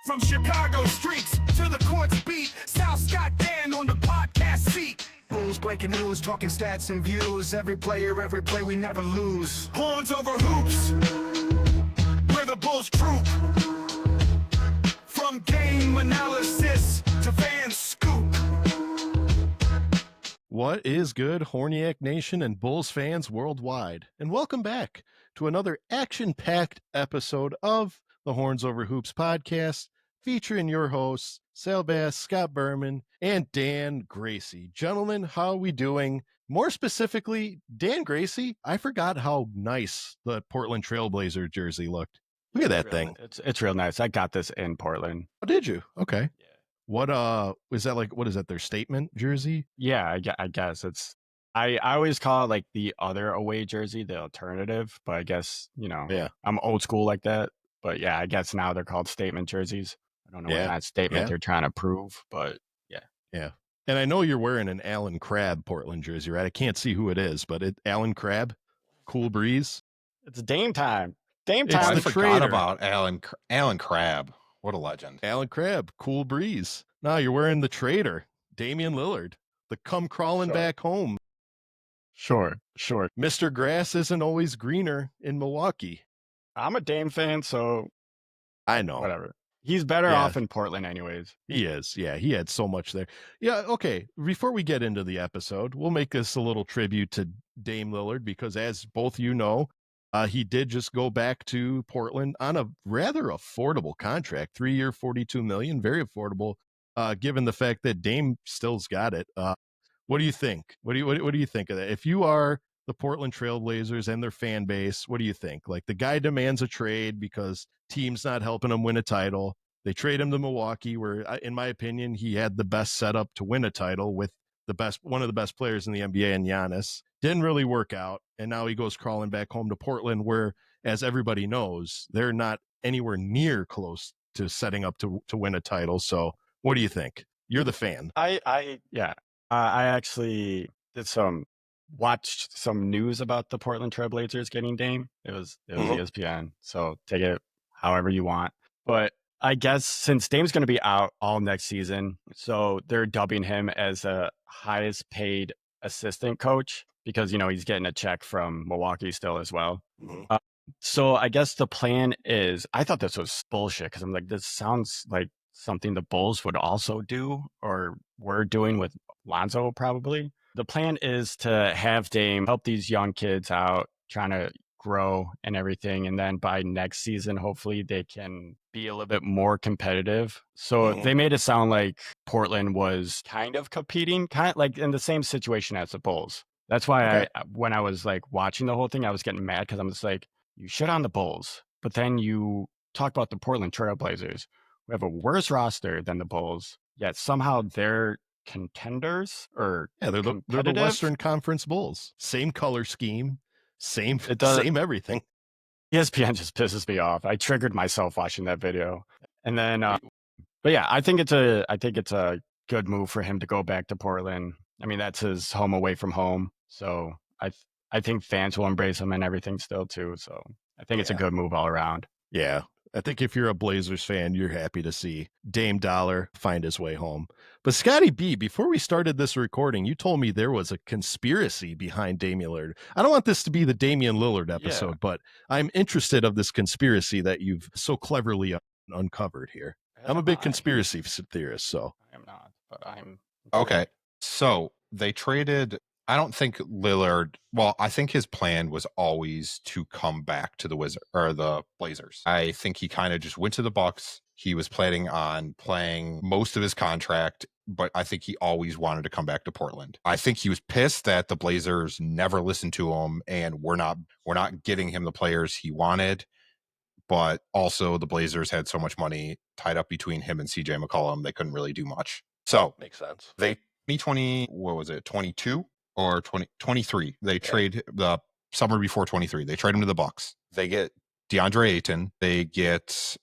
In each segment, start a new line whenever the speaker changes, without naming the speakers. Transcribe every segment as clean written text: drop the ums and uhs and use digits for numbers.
From Chicago streets to the courts beat, Sal Scott Dan on the podcast seat. Bulls breaking news, talking stats and views. Every player, every play, we never lose. Horns over hoops, where the Bulls troop. From game analysis to fan scoop.
What is good, Horniac Nation and Bulls fans worldwide? And welcome back to another action-packed episode of the Horns Over Hoops podcast, featuring your hosts, Sal-Bass, Scott Berman, and Dan Gracey. Gentlemen, how are we doing? More specifically, Dan Gracey, I forgot how nice the Portland Trailblazer jersey looked. Look at that thing.
It's real nice. I got this in Portland.
Oh, did you? Okay.
Yeah.
What is that like? What is that? Their statement jersey?
Yeah, I guess it's. I always call it like the other away jersey, the alternative. But I guess
Yeah.
I'm old school like that. But yeah, I guess now they're called statement jerseys. I don't know what kind of statement they're trying to prove, but yeah.
Yeah. And I know you're wearing an Alan Crabb Portland jersey, right? I can't see who it is, but Alan Crabb, Cool Breeze.
It's Dame time. Dame
It's
time.
the
I forgot
traitor.
about Alan Crabb. What a legend.
Alan Crabb, Cool Breeze. No, you're wearing the traitor, Damian Lillard, the come crawling back home.
Sure.
Mr. Grass isn't always greener in Milwaukee.
I'm a Dame fan, so
I know.
whatever. He's better
Yeah.
off in Portland anyways.
He is. Yeah, he had so much there. Yeah, okay. Before we get into the episode, we'll make this a little tribute to Dame Lillard because, as both you know, he did just go back to Portland on a rather affordable contract, 3-year, $42 million, very affordable, given the fact that Dame still's got it. What do you think? What do you think of that? If you are the Portland Trailblazers and their fan base, what do you think? Like, the guy demands a trade because team's not helping him win a title. They trade him to Milwaukee, where, in my opinion, he had the best setup to win a title with one of the best players in the NBA in Giannis. Didn't really work out, and now he goes crawling back home to Portland, where, as everybody knows, they're not anywhere near close to setting up to win a title. So, what do you think? You're the fan.
I actually watched some news about the Portland Trailblazers getting Dame. It was ESPN, so take it however you want. But I guess since Dame's going to be out all next season, so they're dubbing him as the highest paid assistant coach because, he's getting a check from Milwaukee still as well.
Mhm.
So I guess the plan is, I thought this was bullshit because I'm like, this sounds like something the Bulls would also do or were doing with Lonzo probably. The plan is to have Dame help these young kids out, trying to grow and everything. And then by next season, hopefully they can be a little bit more competitive. So they made it sound like Portland was kind of competing, kind of like in the same situation as the Bulls. That's why when I was like watching the whole thing, I was getting mad because I'm just like, you shit on the Bulls, but then you talk about the Portland Trailblazers, who have a worse roster than the Bulls, yet somehow they're contenders or
Yeah, they're the Western Conference Bulls. Same color scheme, same everything.
ESPN just pisses me off. I triggered myself watching that video, and then, but yeah, I think it's a good move for him to go back to Portland. I mean, that's his home away from home, so I think fans will embrace him and everything still too. So I think it's a good move all around.
Yeah. I think if you're a Blazers fan, you're happy to see Dame Dollar find his way home. But Scotty B, before we started this recording, you told me there was a conspiracy behind Damian Lillard. I don't want this to be the Damian Lillard episode, but I'm interested of this conspiracy that you've so cleverly uncovered here. I'm a big conspiracy theorist, so.
I am not, but I'm
Okay. So they traded, I don't think Lillard, well, I think his plan was always to come back to the Blazers. I think he kind of just went to the Bucks. He was planning on playing most of his contract, but I think he always wanted to come back to Portland. I think he was pissed that the Blazers never listened to him and we're not getting him the players he wanted. But also the Blazers had so much money tied up between him and CJ McCollum, they couldn't really do much. So
Makes sense.
they 2020, what was it, 22 or 23? They trade the summer before 23. They trade him to the Bucks. They get DeAndre Ayton. They get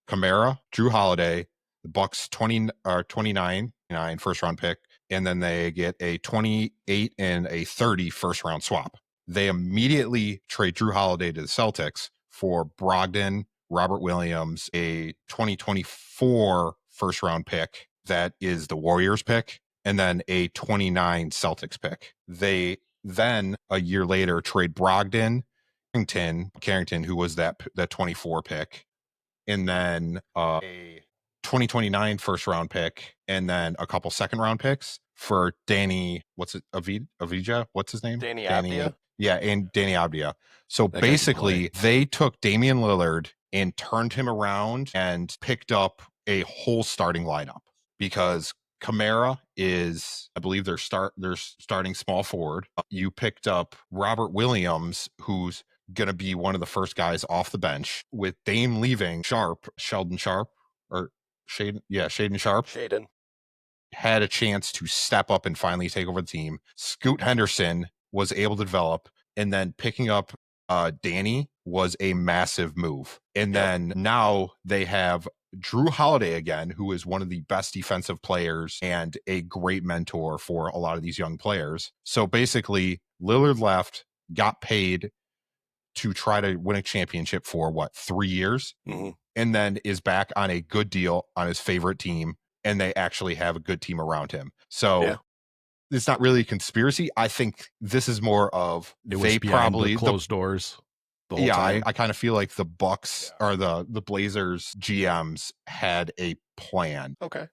Kamara, Drew Holiday, the Bucks 29 first round pick, and then they get a 28 and a 30 first round swap. They immediately trade Drew Holiday to the Celtics for Brogdon, Robert Williams, a 2024 first round pick that is the Warriors pick, and then a 29 Celtics pick. They then a year later trade Brogdon, Carrington, who was that 24 pick, and then a 2029 first round pick, and then a couple second round picks for Danny. Avdija? What's his name?
Danny Avdija?
Yeah, and Danny Avdija. So
That guy can
basically, they took Damian Lillard and turned him around and picked up a whole starting lineup because Kamara is, I believe, their starting small forward. You picked up Robert Williams, who's going to be one of the first guys off the bench. With Dame leaving, Shaden Sharp had a chance to step up and finally take over the team. Scoot Henderson was able to develop, and then picking up Danny was a massive move. And then now they have Drew Holiday again, who is one of the best defensive players and a great mentor for a lot of these young players. So basically, Lillard left, got paid to try to win a championship for 3 years, and then is back on a good deal on his favorite team, and they actually have a good team around him. So it's not really a conspiracy. I think this is more of
they probably closed doors.
I kind of feel like the Bucks or the Blazers GMs had a plan.
Okay.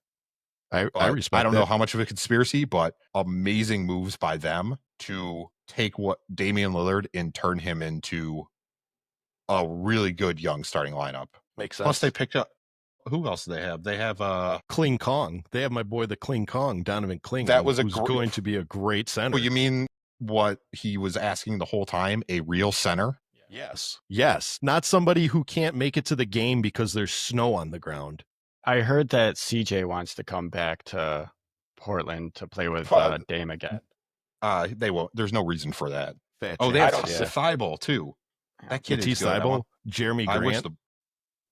I respect
I don't
that.
know how much of a conspiracy, but amazing moves by them to take what Damian Lillard and turn him into a really good young starting lineup.
Makes sense.
Plus they picked up, who else do they have? They have
Kling Kong. They have my boy the Kling Kong, Donovan Kling.
That was
who's going to be a great center.
Well, you mean what he was asking the whole time, a real center?
Yes. Not somebody who can't make it to the game because there's snow on the ground.
I heard that CJ wants to come back to Portland to play with Dame again.
They won't. There's no reason for that. They have Thibault too. That kid is good.
Thibault, Jeremy Grant.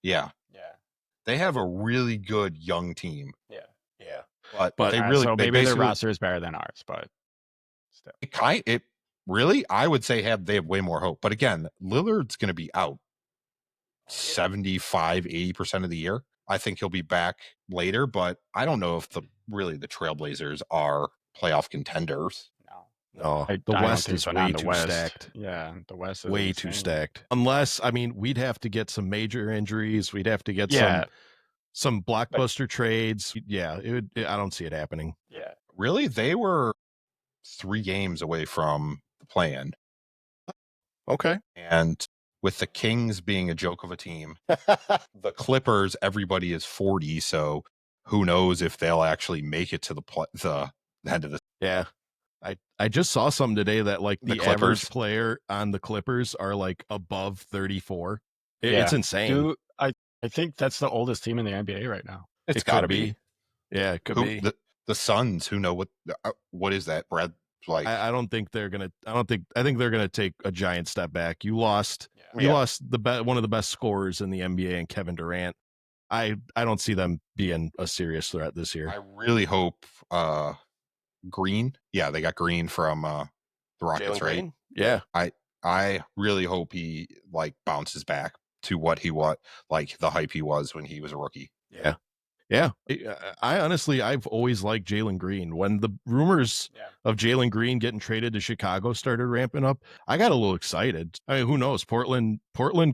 They have a really good young team.
Yeah.
But they really,
so maybe their roster is better than ours, but still.
Really, I would say they have way more hope. But again, Lillard's going to be out 75-80% of the year. I think he'll be back later, but I don't know if the Trailblazers are playoff contenders.
No, the West is way too stacked.
Yeah, the West is
way too stacked. Unless, we'd have to get some major injuries. We'd have to get some blockbuster trades. Yeah, I don't see it happening.
Yeah,
really, they were 3 games away from the play-in.
Okay,
and with the Kings being a joke of a team, the Clippers, everybody is 40, so who knows if they'll actually make it to the end of the.
Yeah. I just saw something today that the average player on the Clippers are above 34. It's insane.
Dude, I think that's the oldest team in the NBA right now.
It's got to be.
Yeah, it could be.
The Suns, who know what is that, Brad?
I don't think they're gonna. I think they're gonna take a giant step back. You lost one of the best scorers in the NBA and Kevin Durant. I don't see them being a serious threat this year.
I really hope Green. Yeah, they got Green from the Rockets, right?
Green? Yeah.
I really hope he bounces back to what the hype he was when he was a rookie.
Yeah. Yeah. I've always liked Jalen Green. When the rumors of Jalen Green getting traded to Chicago started ramping up, I got a little excited. Who knows? Portland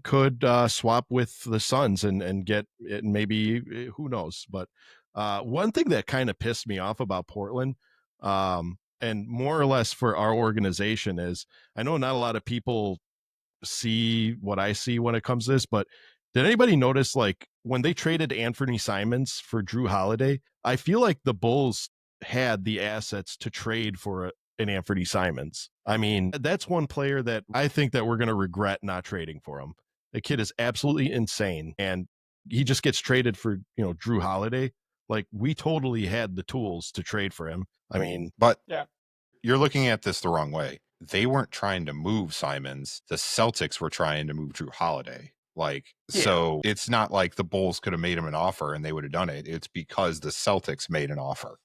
could swap with the Suns and get it. Maybe, who knows? But one thing that kind of pissed me off about Portland, and more or less for our organization, is I know not a lot of people see what I see when it comes to this, but did anybody notice when they traded Anthony Simons for Drew Holiday, I feel like the Bulls had the assets to trade for an Anthony Simons. That's one player that I think that we're going to regret not trading for him. The kid is absolutely insane, and he just gets traded for, Drew Holiday. We totally had the tools to trade for him.
But you're looking at this the wrong way. They weren't trying to move Simons. The Celtics were trying to move Drew Holiday. So it's not like the Bulls could have made him an offer and they would have done it. It's because the Celtics made an offer.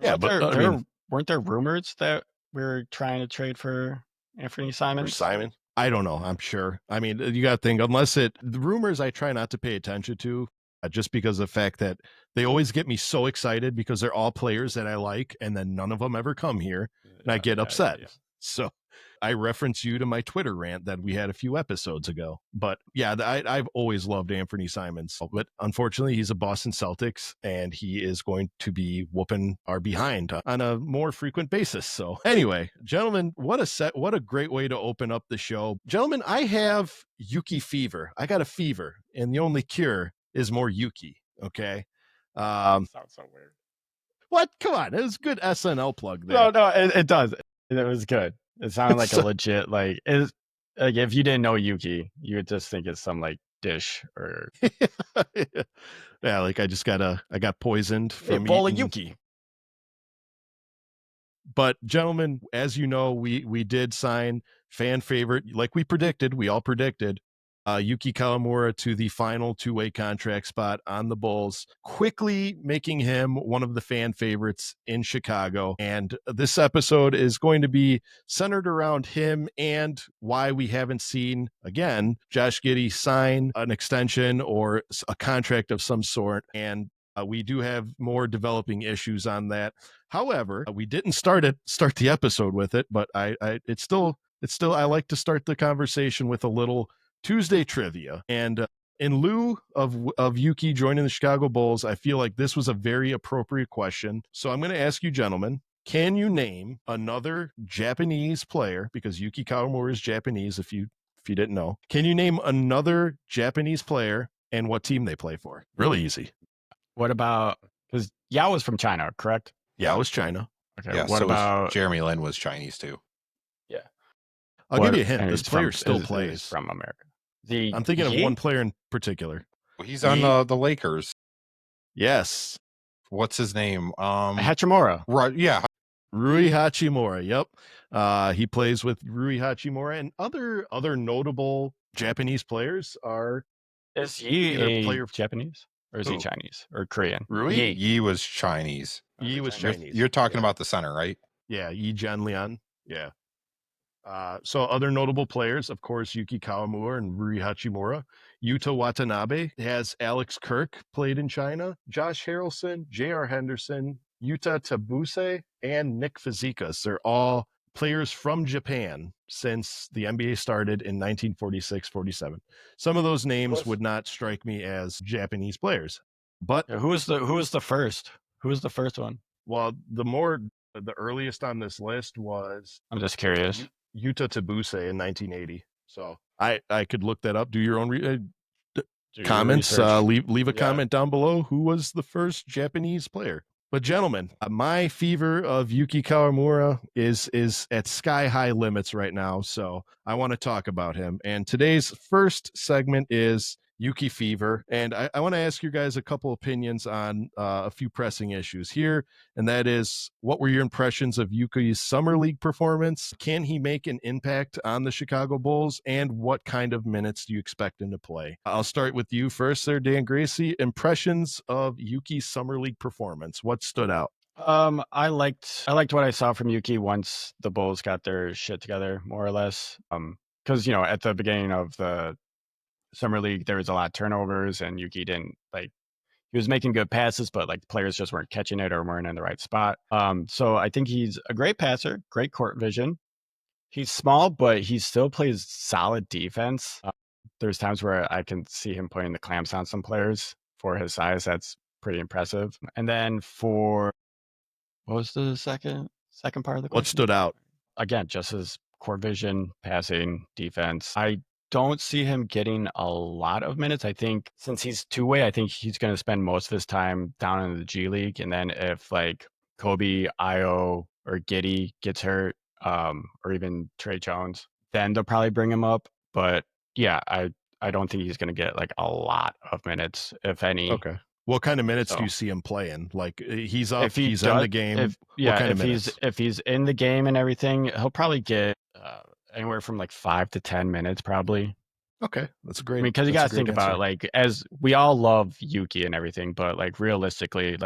Weren't there rumors that we were trying to trade for Anthony Simons?
For Simon? I don't know. I'm sure. I mean, you got to think, the rumors I try not to pay attention to, just because of the fact that they always get me so excited because they're all players that I like, and then none of them ever come here, and I get upset. So I reference you to my Twitter rant that we had a few episodes ago. But yeah, I've always loved Anthony Simons, but unfortunately he's a Boston Celtics and he is going to be whooping our behind on a more frequent basis. So anyway, gentlemen, what a great way to open up the show. Gentlemen, I have Yuki Fever. I got a fever, and the only cure is more Yuki. Okay.
Sounds so weird.
What? Come on. It was a good SNL plug there.
No, it does. It was good. It sounded like a legit, like if you didn't know Yuki, you would just think it's some like dish or
yeah, like I got poisoned from
bowl of
eating
Yuki.
But gentlemen, as you know, we did sign fan favorite, like we predicted. We all predicted Yuki Kawamura to the final two-way contract spot on the Bulls, quickly making him one of the fan favorites in Chicago. And this episode is going to be centered around him and why we haven't seen, again, Josh Giddey sign an extension or a contract of some sort. And we do have more developing issues on that. However, we didn't start the episode with it, but it's still I like to start the conversation with a little Tuesday trivia. And in lieu of Yuki joining the Chicago Bulls, I feel like this was a very appropriate question. So I'm going to ask you, gentlemen, can you name another Japanese player, because Yuki Kawamura is Japanese, if you didn't know. Can you name another Japanese player and what team they play for? Really easy.
What about, because Yao was from China, correct?
Yeah, it was China.
Okay.
Yeah,
what about
Jeremy Lin was Chinese too.
Yeah.
I'll give you a hint. This player still plays.
He's from America.
I'm thinking of one player in particular.
Well, he's on the Lakers.
Yes.
What's his name?
Hachimura.
Right. Yeah.
Rui Hachimura. Yep. He plays with Rui Hachimura, and other notable Japanese players are.
Is he a player Japanese or is he Chinese or Korean?
Rui?
Yi was Chinese.
Yi was Chinese.
You're talking about the center, right?
Yeah, Yi Jianlian. Yeah. So other notable players, of course, Yuki Kawamura and Rui Hachimura. Yuta Watanabe has Alex Kirk played in China, Josh Harrelson, J.R. Henderson, Yuta Tabuse, and Nick Fazekas. They're all players from Japan since the NBA started in 1946-47. Some of those names would not strike me as Japanese players. But
who was the first? Who was the first one?
Well, the earliest on this list was,
I'm just curious,
Yuta Tabuse in 1980. So I could look that up. Do your own comments. Leave a comment down below. Who was the first Japanese player? But gentlemen, my fever of Yuki Kawamura is at sky high limits right now. So I want to talk about him. And today's first segment is Yuki Fever. And I want to ask you guys a couple opinions on a few pressing issues here. And that is, what were your impressions of Yuki's summer league performance? Can he make an impact on the Chicago Bulls? And what kind of minutes do you expect him to play? I'll start with you first there, Dan Gracey. Impressions of Yuki's summer league performance. What stood out?
I liked what I saw from Yuki once the Bulls got their shit together, more or less. Because, at the beginning of the summer league, there was a lot of turnovers and Yuki didn't he was making good passes, but players just weren't catching it or weren't in the right spot. So I think he's a great passer, great court vision. He's small, but he still plays solid defense. There's times where I can see him putting the clamps on some players for his size. That's pretty impressive. And then what was the second part of the question?
What stood out?
Again, just his court vision, passing, defense. I don't see him getting a lot of minutes. I think since he's two-way, I think he's going to spend most of his time down in the G League. And then if Kobe, Io, or Giddy gets hurt, or even Trey Jones, then they'll probably bring him up. But yeah, I don't think he's going to get a lot of minutes, if any.
Okay. What kind of minutes do you see him playing? He's up, he's in the game.
If he's in the game and everything, he'll probably get anywhere from 5 to 10 minutes, probably.
Okay, that's great.
Because you got to think about it. As we all love Yuki and everything, but realistically,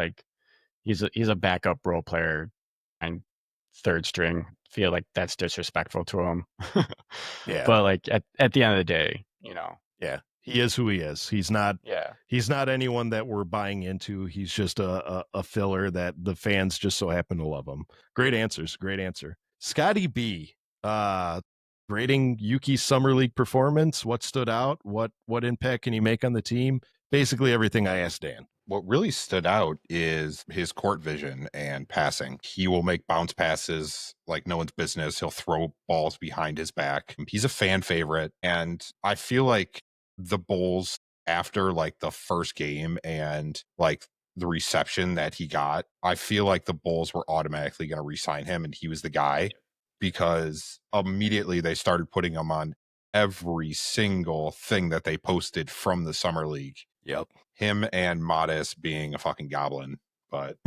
he's a backup role player and third string feel like that's disrespectful to him.
Yeah.
But like at the end of the day,
Yeah, he is who he is. He's not
yeah.
anyone that we're buying into. He's just a filler that the fans just so happen to love him. Great answers. Great answer. Scotty B, grading Yuki's summer league performance. What stood out? What impact can he make on the team? Basically everything I asked Dan.
What really stood out is his court vision and passing. He will make bounce passes like no one's business. He'll throw balls behind his back. He's a fan favorite. And I feel like the Bulls, after like the first game and like the reception that he got, I feel like the Bulls were automatically going to re-sign him, and he was the guy, because immediately they started putting him on every single thing that they posted from the summer league.
Yep.
Him and Modest being a fucking goblin. But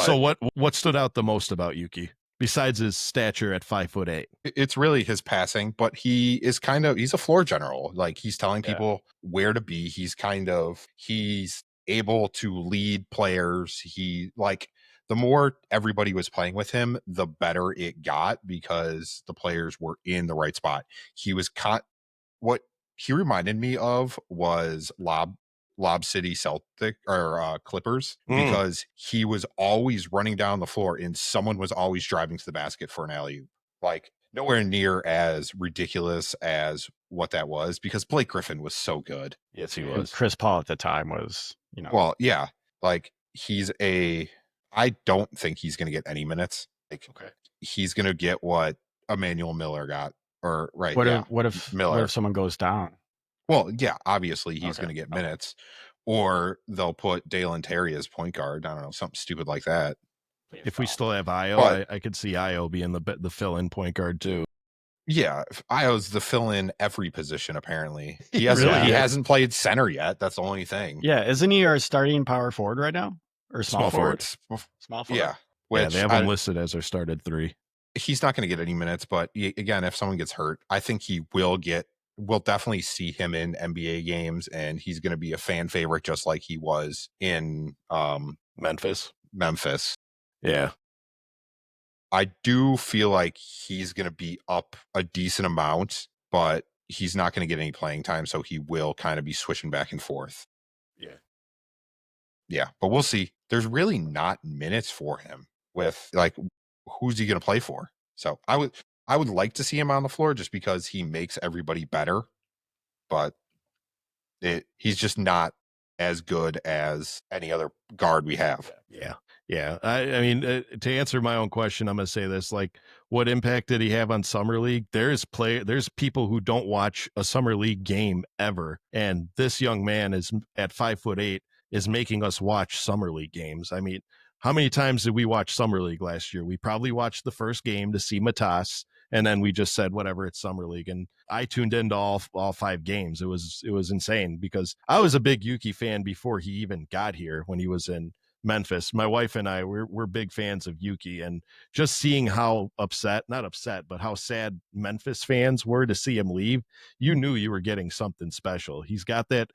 so what stood out the most about Yuki besides his stature at 5'8"?
It's really his passing, but he's a floor general. Like, he's telling people where to be. He's able to lead players. The more everybody was playing with him, the better it got, because the players were in the right spot. What he reminded me of was Lob City Celtic or Clippers, because he was always running down the floor and someone was always driving to the basket for an alley-oop. Like, nowhere near as ridiculous as what that was, because Blake Griffin was so good.
Yes, he
And
was.
Chris Paul at the time was,
Well, yeah, like I don't think he's going to get any minutes. Like, he's going to get what Emmanuel Miller got. Or right.
What if someone goes down?
Well, yeah, obviously he's going to get minutes, or they'll put Dalen Terry as point guard. I don't know, something stupid like that.
If we still have Io, I could see Io being the fill-in point guard too.
Yeah, Io's the fill-in every position apparently. He hasn't played center yet. That's the only thing.
Yeah, isn't he our starting power forward right now, or small forward?
Small forward. Yeah,
they have him listed as our started 3.
He's not going to get any minutes, but again, if someone gets hurt, I think we'll definitely see him in NBA games, and he's going to be a fan favorite just like he was in
Memphis.
Yeah. I do feel like he's going to be up a decent amount, but he's not going to get any playing time, so he will kind of be switching back and forth. Yeah, but we'll see. There's really not minutes for him with, like, who's he going to play for? So I would like to see him on the floor just because he makes everybody better, but he's just not as good as any other guard we have.
Yeah. I mean, to answer my own question, I'm going to say this: like, what impact did he have on summer league? There's people who don't watch a summer league game ever, and this young man is at 5'8" is making us watch summer league games. I mean, how many times did we watch summer league last year? We probably watched the first game to see Matas, and then we just said, whatever, it's summer league. And I tuned into all 5 games. It was insane, because I was a big Yuki fan before he even got here when he was in Memphis. My wife and I, we're big fans of Yuki, and just seeing how not upset, but how sad Memphis fans were to see him leave, you knew you were getting something special. He's got that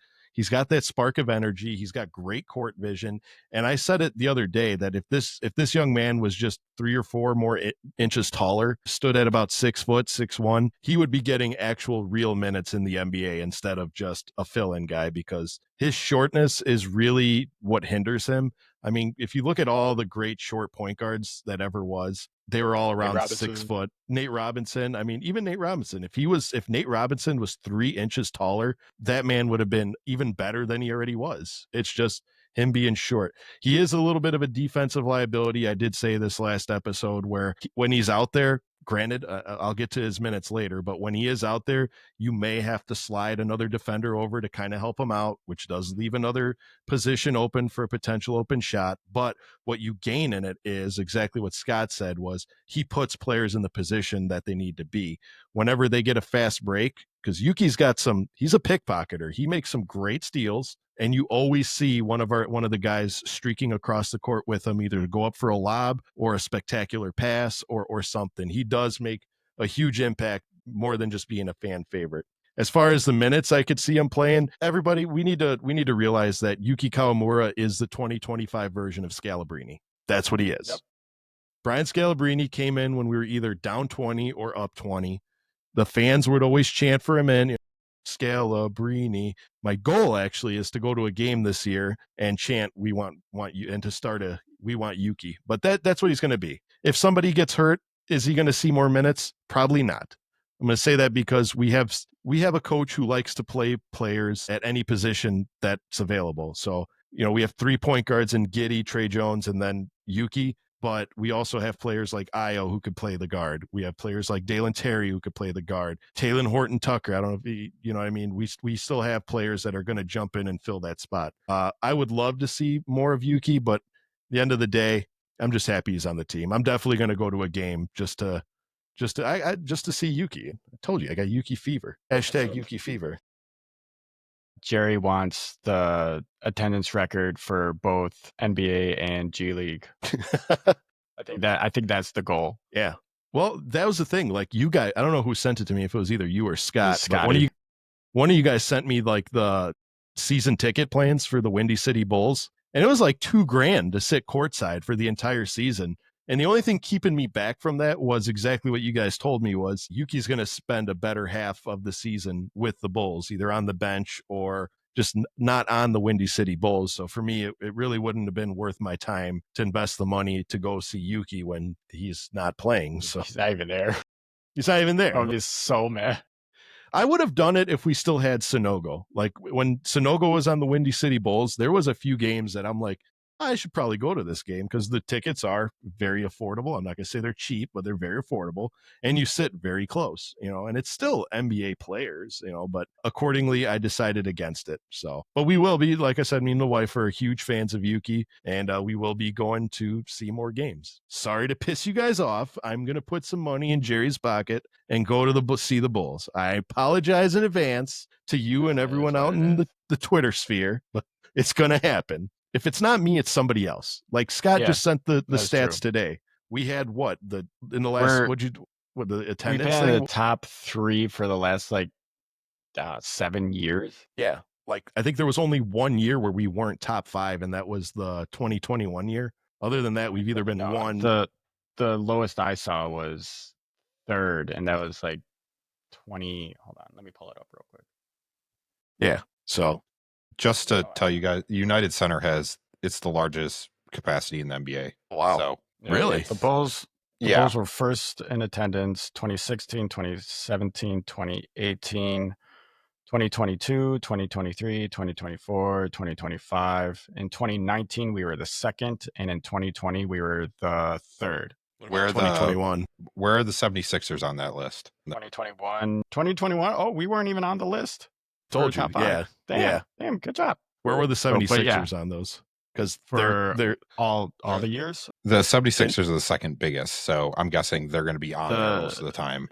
spark of energy. He's got great court vision. And I said it the other day that if this young man was just 3 or 4 more inches taller, stood at about 6 foot, 6'1", he would be getting actual real minutes in the NBA instead of just a fill-in guy, because his shortness is really what hinders him. I mean, if you look at all the great short point guards that ever was, they were all around 6 foot. Nate Robinson. I mean, even Nate Robinson, if Nate Robinson was 3 inches taller, that man would have been even better than he already was. It's just him being short. He is a little bit of a defensive liability. I did say this last episode, where when he's out there, granted, I'll get to his minutes later, but when he is out there, you may have to slide another defender over to kind of help him out, which does leave another position open for a potential open shot. But what you gain in it is exactly what Scott said, was he puts players in the position that they need to be. Whenever they get a fast break, because Yuki's he's a pickpocketer. He makes some great steals, and you always see one of the guys streaking across the court with him, either to go up for a lob or a spectacular pass or something. He does make a huge impact, more than just being a fan favorite. As far as the minutes I could see him playing, everybody, we need to realize that Yuki Kawamura is the 2025 version of Scalabrini. That's what he is.
Yep.
Brian Scalabrine came in when we were either down 20 or up 20. The fans would always chant for him in. Scalabrine. My goal actually is to go to a game this year and chant we want you, and to start a we want Yuki. But that's what he's going to be. If somebody gets hurt, is he going to see more minutes? Probably not. I'm going to say that because we have a coach who likes to play players at any position that's available. So, we have 3 point guards in Giddy, Trey Jones, and then Yuki. But we also have players like Io who could play the guard. We have players like Dalen Terry who could play the guard. Taylor Horton Tucker. I don't know if you know what I mean. We still have players that are going to jump in and fill that spot. I would love to see more of Yuki, but at the end of the day, I'm just happy he's on the team. I'm definitely going to go to a game just to see Yuki. I told you I got Yuki Fever. Hashtag Yuki Fever.
Jerry wants the attendance record for both NBA and G League. I think that's the goal.
Yeah. Well, that was the thing. Like, you guys, I don't know who sent it to me, if it was either you or Scott. But one of you guys sent me like the season ticket plans for the Windy City Bulls, and it was like $2,000 to sit courtside for the entire season. And the only thing keeping me back from that was exactly what you guys told me was Yuki's going to spend a better half of the season with the Bulls, either on the bench or just not on the Windy City Bulls. So for me, it really wouldn't have been worth my time to invest the money to go see Yuki when he's not playing. So
he's not even there.
He's not even there.
I'm just so mad.
I would have done it if we still had Sonogo. Like when Sonogo was on the Windy City Bulls, there was a few games that I'm like, I should probably go to this game because the tickets are very affordable. I'm not going to say they're cheap, but they're very affordable. And you sit very close, and it's still NBA players, but accordingly, I decided against it. So, but we will be, like I said, me and the wife are huge fans of Yuki, and we will be going to see more games. Sorry to piss you guys off. I'm going to put some money in Jerry's pocket and go to see the Bulls. I apologize in advance to you and everyone out in the Twitter sphere, but it's going to happen. If it's not me, it's somebody else. Like Scott just sent the stats today. We had the attendance
We've been
thing?
in the top 3 for the last 7 years.
Yeah. Like I think there was only 1 year where we weren't top 5, and that was the 2021 year. Other than that, we've either been one.
The lowest I saw was 3rd, and that was 20. Hold on, let me pull it up real quick.
Yeah. So
just to tell you guys, United Center it's the largest capacity in the NBA.
Wow.
So
really?
The Bulls were first in attendance 2016, 2017, 2018, 2022, 2023, 2024, 2025. In 2019, we were the 2nd, and in 2020, we were the 3rd.
Where are 2021?
Where are the 76ers on that list?
2021. Oh, we weren't even on the list.
Told you. Yeah.
Damn, good job.
Where were the 76ers on those? Because they're
all the years.
The 76ers are the second biggest, so I'm guessing they're going to be on there most of the time.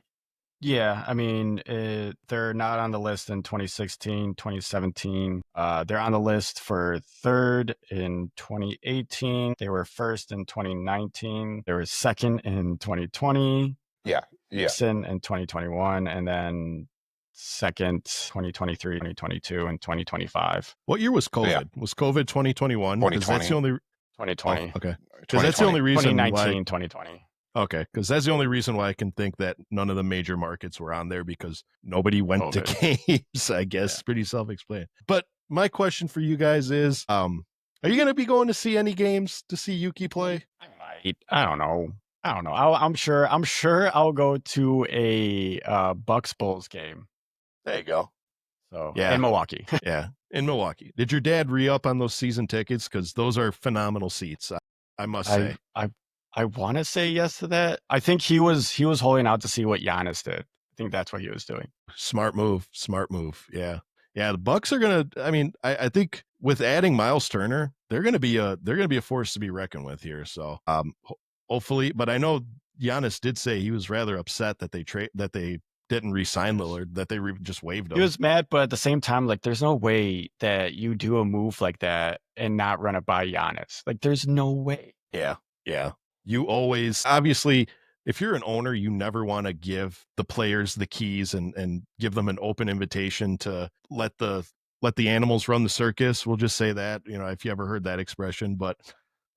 Yeah, I mean, they're not on the list in 2016, 2017. They're on the list for 3rd in 2018. They were 1st in 2019. They were 2nd in 2020.
Yeah.
In 2021, and then 2nd, 2023, 2022, and 2025.
What year was COVID?
Yeah.
Was COVID 2021?
2020.
That's the only
2020.
okay. Because that's the only reason
2019, 2020.
Okay, because that's the only reason why I can think that none of the major markets were on there, because nobody went to games. I guess pretty self-explanatory. But my question for you guys is, are you going to be going to see any games to see Yuki play?
I might. I don't know. I'm sure I'll go to a Bucks Bulls game.
There you go.
So
yeah,
in Milwaukee.
Yeah, in Milwaukee. Did your dad re-up on those season tickets? Because those are phenomenal seats. I must say.
I want to say yes to that. I think he was holding out to see what Giannis did. I think that's what he was doing.
Smart move. Yeah. The Bucks are gonna. I mean, I think with adding Miles Turner, they're gonna be a force to be reckoned with here. So hopefully, but I know Giannis did say he was rather upset that they didn't re-sign Lillard, that they just waived him.
He was mad, but at the same time, there's no way that you do a move like that and not run it by Giannis. There's no way.
Yeah. You always, obviously, if you're an owner, you never want to give the players the keys and give them an open invitation to let the animals run the circus. We'll just say that, if you ever heard that expression. But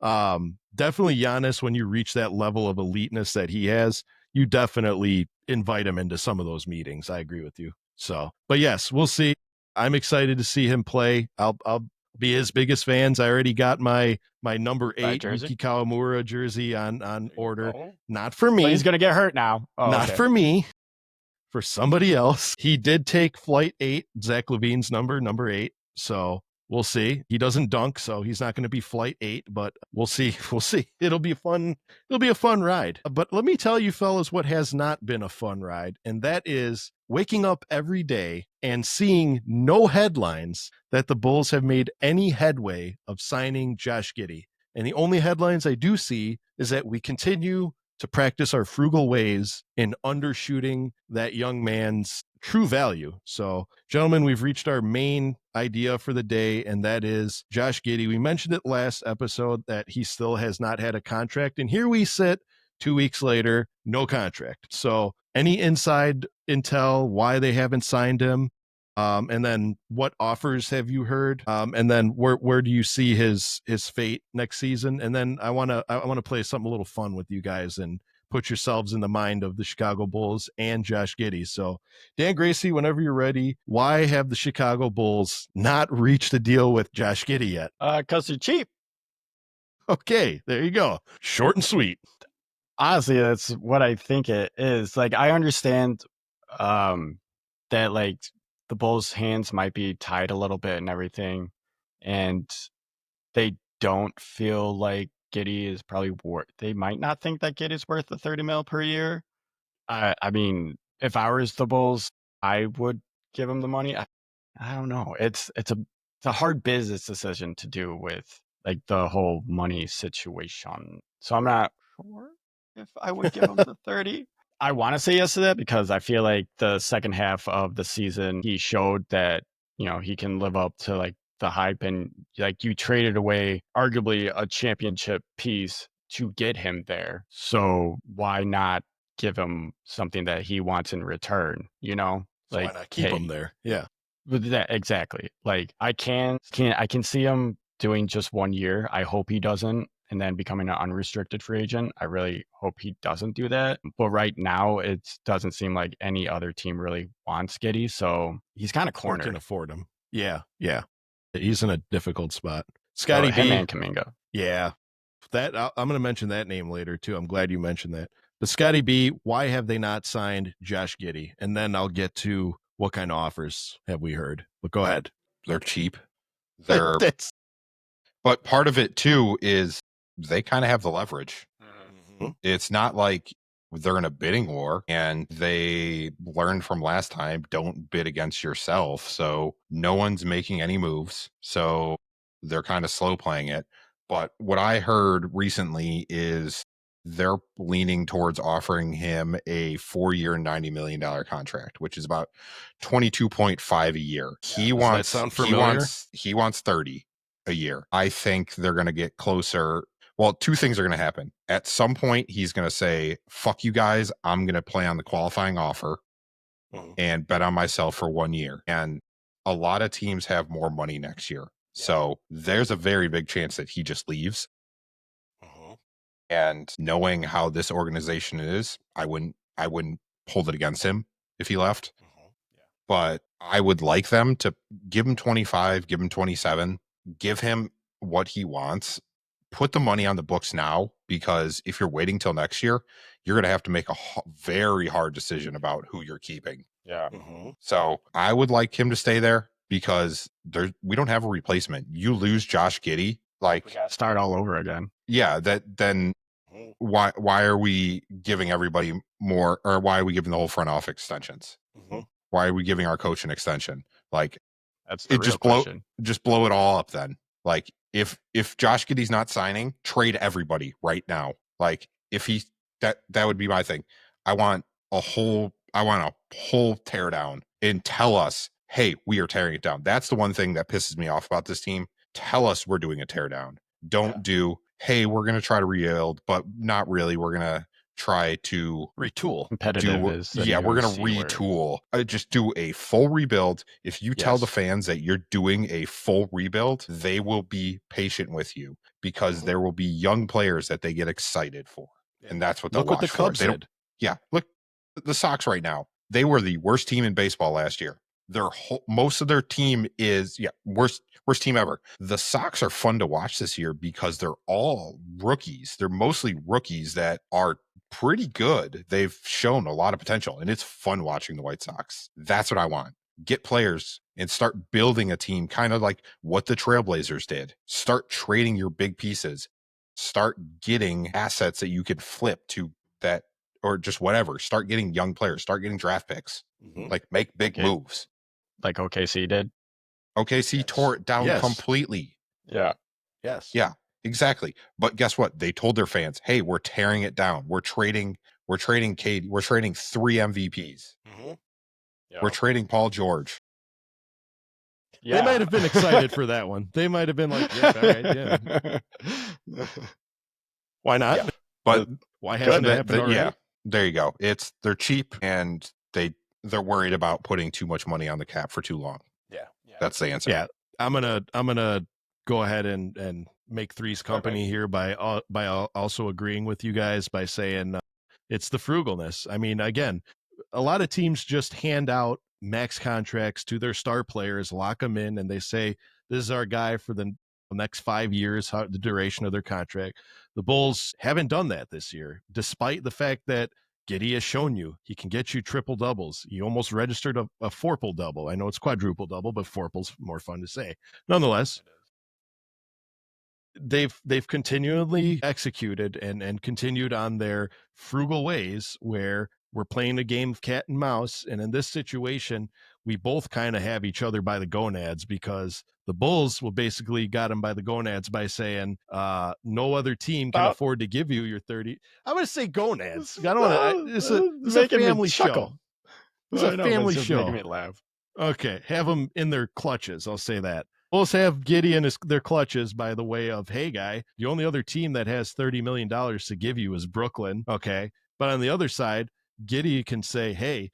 Definitely Giannis, when you reach that level of eliteness that he has, you definitely invite him into some of those meetings. I agree with you. So, but yes, we'll see. I'm excited to see him play. I'll be his biggest fans. I already got my number 8 Yuki Kawamura jersey on order. Not for me.
But he's gonna get hurt now.
Not for me. For somebody else. He did take flight 8, Zach LaVine's number 8. So we'll see. He doesn't dunk, so he's not going to be flight 8, but we'll see. We'll see. It'll be a fun ride. But let me tell you, fellas, what has not been a fun ride, and that is waking up every day and seeing no headlines that the Bulls have made any headway of signing Josh Giddey. And the only headlines I do see is that we continue to practice our frugal ways in undershooting that young man's true value. So, gentlemen, we've reached our main idea for the day, and that is Josh Giddey. We mentioned it last episode that he still has not had a contract, and here we sit 2 weeks later, no contract. So, any inside intel why they haven't signed him? And then what offers have you heard? And then where do you see his fate next season? And then I want to play something a little fun with you guys and put yourselves in the mind of the Chicago Bulls and Josh Giddey. So, Dan Gracey, whenever you're ready, why have the Chicago Bulls not reached a deal with Josh Giddey yet?
Because they're cheap.
Okay, there you go. Short and sweet.
Honestly, that's what I think it is. Like, I understand that, like, the Bulls' hands might be tied a little bit and everything, and they don't feel like Giddy is probably worth. They might not think that Giddy's worth the $30 million per year. I mean, if I was the Bulls, I would give him the money. I don't know. It's a hard business decision to do with like the whole money situation. So I'm not sure if I would give him the 30. I want to say yes to that because I feel like the second half of the season, he showed that, you know, he can live up to like the hype, and like you traded away arguably a championship piece to get him there. So why not give him something that he wants in return, you know?
So
Like,
why not keep him there? Yeah.
With that, exactly. Like I can see him doing just 1 year. I hope he doesn't, and then becoming an unrestricted free agent. I really hope he doesn't do that. But right now, it doesn't seem like any other team really wants Giddy, so he's kind of
Or
cornered.
can afford him. Yeah. He's in a difficult spot. Scotty B.
Him and Kuminga.
Yeah. I'm going to mention that name later too. I'm glad you mentioned that. But Scotty B, why have they not signed Josh Giddey? And then I'll get to what kind of offers have we heard. But go ahead.
They're cheap. But part of it too is they kind of have the leverage.
Mm-hmm.
It's not like they're in a bidding war, and they learned from last time, don't bid against yourself. So no one's making any moves. So they're kind of slow playing it. But what I heard recently is they're leaning towards offering him a 4-year, $90 million contract, which is about 22.5 a year. He wants 30 a year. I think they're going to get closer. Well, two things are going to happen. At some point, he's going to say, fuck you guys. I'm going to play on the qualifying offer and bet on myself for 1 year. And a lot of teams have more money next year. So there's a very big chance that he just leaves. And knowing how this organization is, I wouldn't hold it against him if he left. But I would like them to give him 25, give him 27, give him what he wants. Put the money on the books now, because if you're waiting till next year, you're going to have to make a very hard decision about who you're keeping.
Yeah.
So I would like him to stay there because we don't have a replacement. You lose Josh Giddey, like
We gotta start all over again.
yeah, then why are we giving everybody more, or why are we giving the whole front office extensions? Why are we giving our coach an extension? Like
That's the real question.
Just blow it all up then. Like if Josh Giddey's not signing, trade everybody right now. Like if he that would be my thing. I want a whole tear down and tell us, hey, we are tearing it down. That's the one thing that pisses me off about this team. Tell us we're doing a tear down. Don't do, hey, we're gonna try to rebuild, but not really. We're gonna try to
Retool.
Competitive is the
we're
new
gonna
C word.
retool. Just do a full rebuild. If you tell the
Yes.
fans that you're doing a full rebuild, they will be patient with you because there will be young players that they get excited for, and that's what they'll
Look what the
watch for.
Cubs
They don't-
did.
Yeah, look, the Sox right now. They were the worst team in baseball last year. Most of their team is worst team ever. The Sox are fun to watch this year because they're all rookies. They're mostly rookies that are pretty good. They've shown a lot of potential, and it's fun watching the White Sox. That's what I want. Get players and start building a team, kind of like what the Trailblazers did. Start trading your big pieces. Start getting assets that you could flip to that, or just whatever. Start getting young players. Start getting draft picks. Like make big moves.
Like OKC did.
OKC tore it down completely.
Yeah.
Yes.
Yeah, exactly. But guess what? They told their fans, "Hey, we're tearing it down. We're trading KD. We're trading 3 MVPs. We're trading Paul George."
They might have been excited for that one. They might have been like, yeah, all right, yeah. Why not?
Yeah. But
why hasn't it happened already?
Yeah, there you go. They're cheap, and they're worried about putting too much money on the cap for too long.
Yeah.
That's the answer.
Yeah. I'm gonna go ahead and make Three's company here by also agreeing with you guys by saying it's the frugalness. I mean, again, a lot of teams just hand out max contracts to their star players, lock them in, and they say, this is our guy for the next 5 years, the duration of their contract. The Bulls haven't done that this year, despite the fact that Giddy has shown you he can get you triple doubles. He almost registered a fourple double. I know it's quadruple double, but fourple's more fun to say. Nonetheless, they've continually executed and continued on their frugal ways where we're playing a game of cat and mouse. And in this situation, we both kind of have each other by the gonads, because the Bulls will basically got him by the gonads by saying no other team can afford to give you your 30. I'm going to say gonads. I don't want to. It's a family show. It's a family show.
Making me laugh.
Okay, have them in their clutches. I'll say that. Bulls have Giddy in their clutches by the way of, hey, guy, the only other team that has $30 million to give you is Brooklyn. Okay. But on the other side, Giddy can say, hey,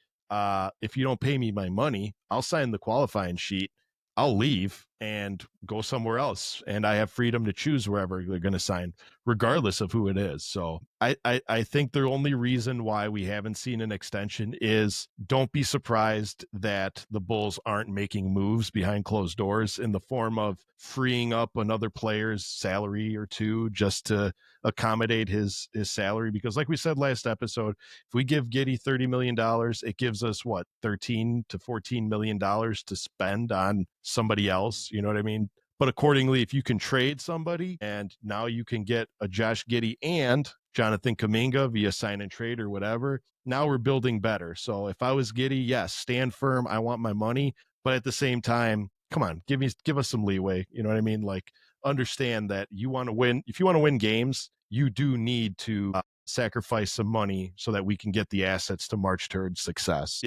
if you don't pay me my money, I'll sign the qualifying sheet. I'll leave and go somewhere else. And I have freedom to choose wherever they're going to sign, regardless of who it is. So I think the only reason why we haven't seen an extension is don't be surprised that the Bulls aren't making moves behind closed doors in the form of freeing up another player's salary or two just to accommodate his salary. Because like we said last episode, if we give Giddy $30 million, it gives us what, $13 to $14 million to spend on somebody else. You know what I mean? But accordingly, if you can trade somebody and now you can get a Josh Giddey and Jonathan Kuminga via sign and trade or whatever, now we're building better. So if I was Giddey, yes, stand firm. I want my money. But at the same time, come on, give us some leeway. You know what I mean? Like, understand that you want to win. If you want to win games, you do need to sacrifice some money so that we can get the assets to march towards success.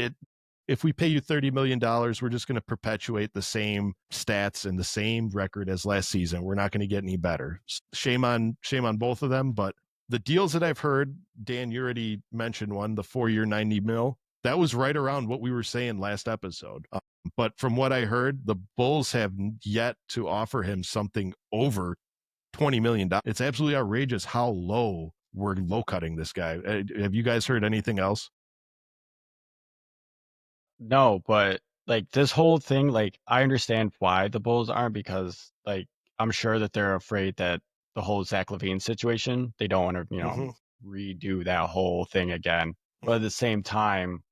If we pay you $30 million, we're just going to perpetuate the same stats and the same record as last season. We're not going to get any better. Shame on both of them. But the deals that I've heard, Dan, you already mentioned one, the 4-year $90 million. That was right around what we were saying last episode. But from what I heard, the Bulls have yet to offer him something over $20 million. It's absolutely outrageous how low we're low cutting this guy. Have you guys heard anything else?
No, but like this whole thing, like I understand why the Bulls aren't, because like I'm sure that they're afraid that the whole Zach LaVine situation, they don't want to, redo that whole thing again. But at the same time,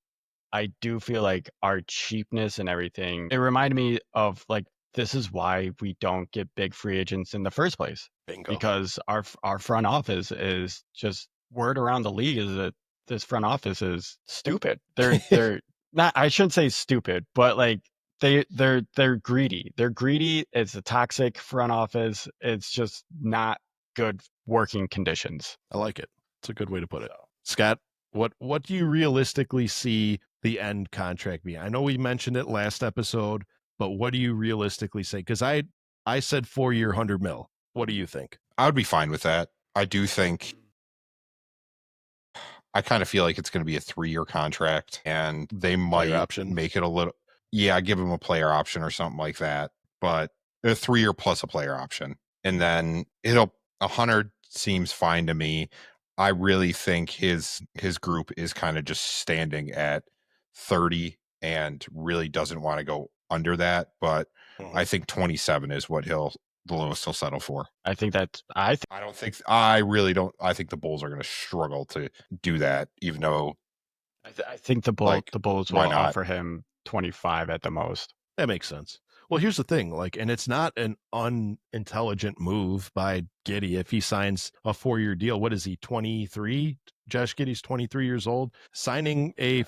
I do feel like our cheapness and everything, it reminded me of like, this is why we don't get big free agents in the first place.
Bingo.
Because our front office is just, word around the league is that this front office is stupid. They're not, I shouldn't say stupid, but like they're greedy. They're greedy. It's a toxic front office. It's just not good working conditions.
I like it. It's a good way to put it. Scott, what do you realistically see the end contract be? I know we mentioned it last episode, but what do you realistically say? Because I said 4-year $100 million. What do you think?
I would be fine with that. I do think I kind of feel like it's going to be a 3-year contract, and they might
option.
make it a little. Yeah, give him a player option or something like that. But a 3-year plus a player option, and then 100 seems fine to me. I really think his group is kind of just standing at 30 and really doesn't want to go under that. But I think 27 is what the lowest he'll settle for.
I think that
I really don't. I think the Bulls are going to struggle to do that, even though
I think the Bulls will
why not?
offer him 25 at the most.
That makes sense. Well, here's the thing, and it's not an unintelligent move by Giddy if he signs a 4-year deal. What is he, 23? Josh Giddey's 23 years old. Signing a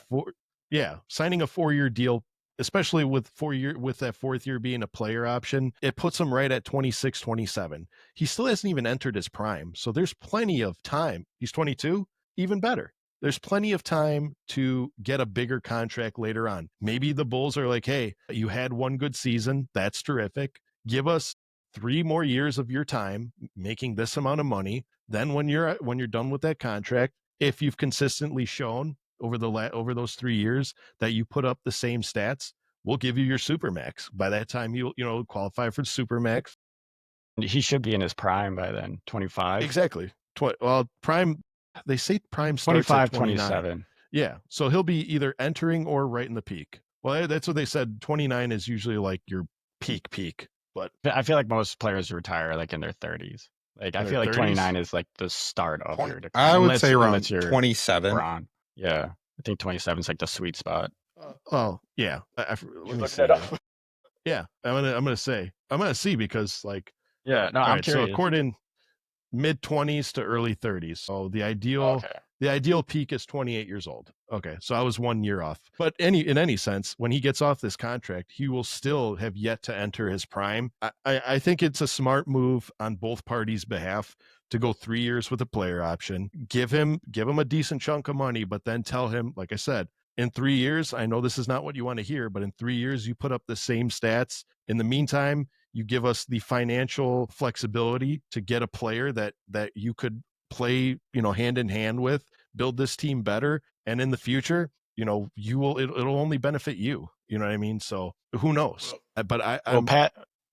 4-year deal, especially with that 4th year being a player option, it puts him right at 26, 27. He still hasn't even entered his prime, so there's plenty of time. He's 22, even better. There's plenty of time to get a bigger contract later on. Maybe the Bulls are like, hey, you had one good season. That's terrific. Give us 3 more years of your time making this amount of money. Then when you're done with that contract, if you've consistently shown over those 3 years that you put up the same stats, we'll give you your Supermax. By that time, you'll qualify for Supermax.
He should be in his prime by then, 25.
Exactly. Prime. They say prime starts
25,
at 29.
27.
Yeah. So he'll be either entering or right in the peak. Well, that's what they said. 29 is usually like your peak. But
I feel like most players retire like in their 30s. Like I feel like 29 is like the start of your decline.
I would say around 27.
Yeah. I think 27 is like the sweet spot.
Oh, yeah. Let me see. Yeah. I'm going to see because
yeah, no, I'm curious.
So according mid-20s to early 30s. So the ideal peak is 28 years old. Okay, so I was 1 year off. But in any sense, when he gets off this contract, he will still have yet to enter his prime. I think it's a smart move on both parties' behalf to go 3 years with a player option. Give him a decent chunk of money, but then tell him, like I said, in 3 years, I know this is not what you want to hear, but in 3 years, you put up the same stats. In the meantime, you give us the financial flexibility to get a player that you could play, hand in hand with, build this team better. And in the future, it'll only benefit you. You know what I mean? So who knows? But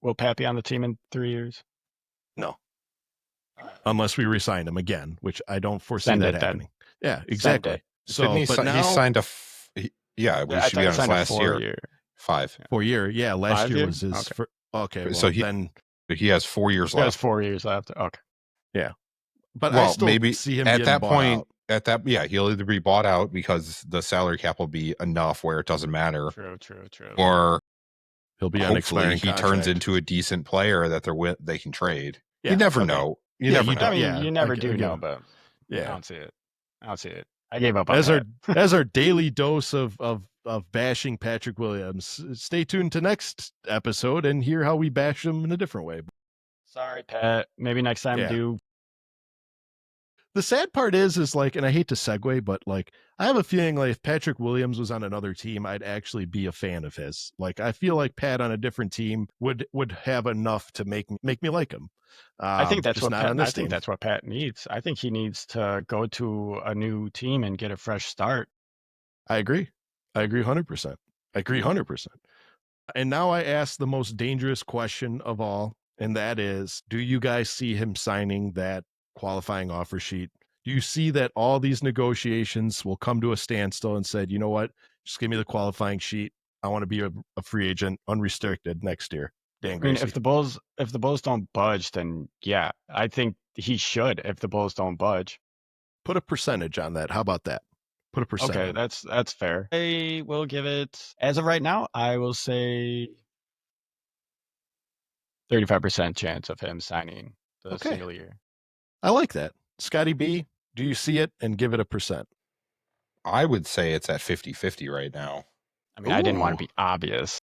will Pat be on the team in 3 years?
No. Unless we resign him again, which I don't foresee that happening. Yeah, exactly.
So he signed he should be on his last year. 5.
4 year. Yeah. Last year was his first. Okay, well,
so he has 4 years left.
He has 4 years left. Okay,
yeah, but I still
maybe
see him
at that point.
Out.
He'll either be bought out because the salary cap will be enough where it doesn't matter.
True.
Or
he'll be on expiring
he turns into a decent player that they can trade.
Yeah,
you never know. You never know.
I mean, you never do know, but I don't see it. I gave up on
as our daily dose of bashing Patrick Williams. Stay tuned to next episode and hear how we bash him in a different way.
Sorry, Pat. Maybe next time do.
The sad part is and I hate to segue, but I have a feeling if Patrick Williams was on another team, I'd actually be a fan of his. I feel like Pat on a different team would have enough to make me like him.
I think that's what I think that's what Pat needs. I think he needs to go to a new team and get a fresh start.
I agree 100%. And now I ask the most dangerous question of all, and that is, do you guys see him signing that qualifying offer sheet? Do you see that all these negotiations will come to a standstill and said, you know what, just give me the qualifying sheet. I want to be a free agent, unrestricted next year. Dan Gracey.
If the Bulls don't budge, then yeah, I think he should. If the Bulls don't budge,
put a percentage on that. How about that? Put a percent.
Okay, that's fair. I will give it, as of right now, I will say 35% chance of him signing the single year.
I like that. Scotty B, do you see it and give it a percent?
I would say it's at 50-50 right now.
I mean, I didn't want to be obvious.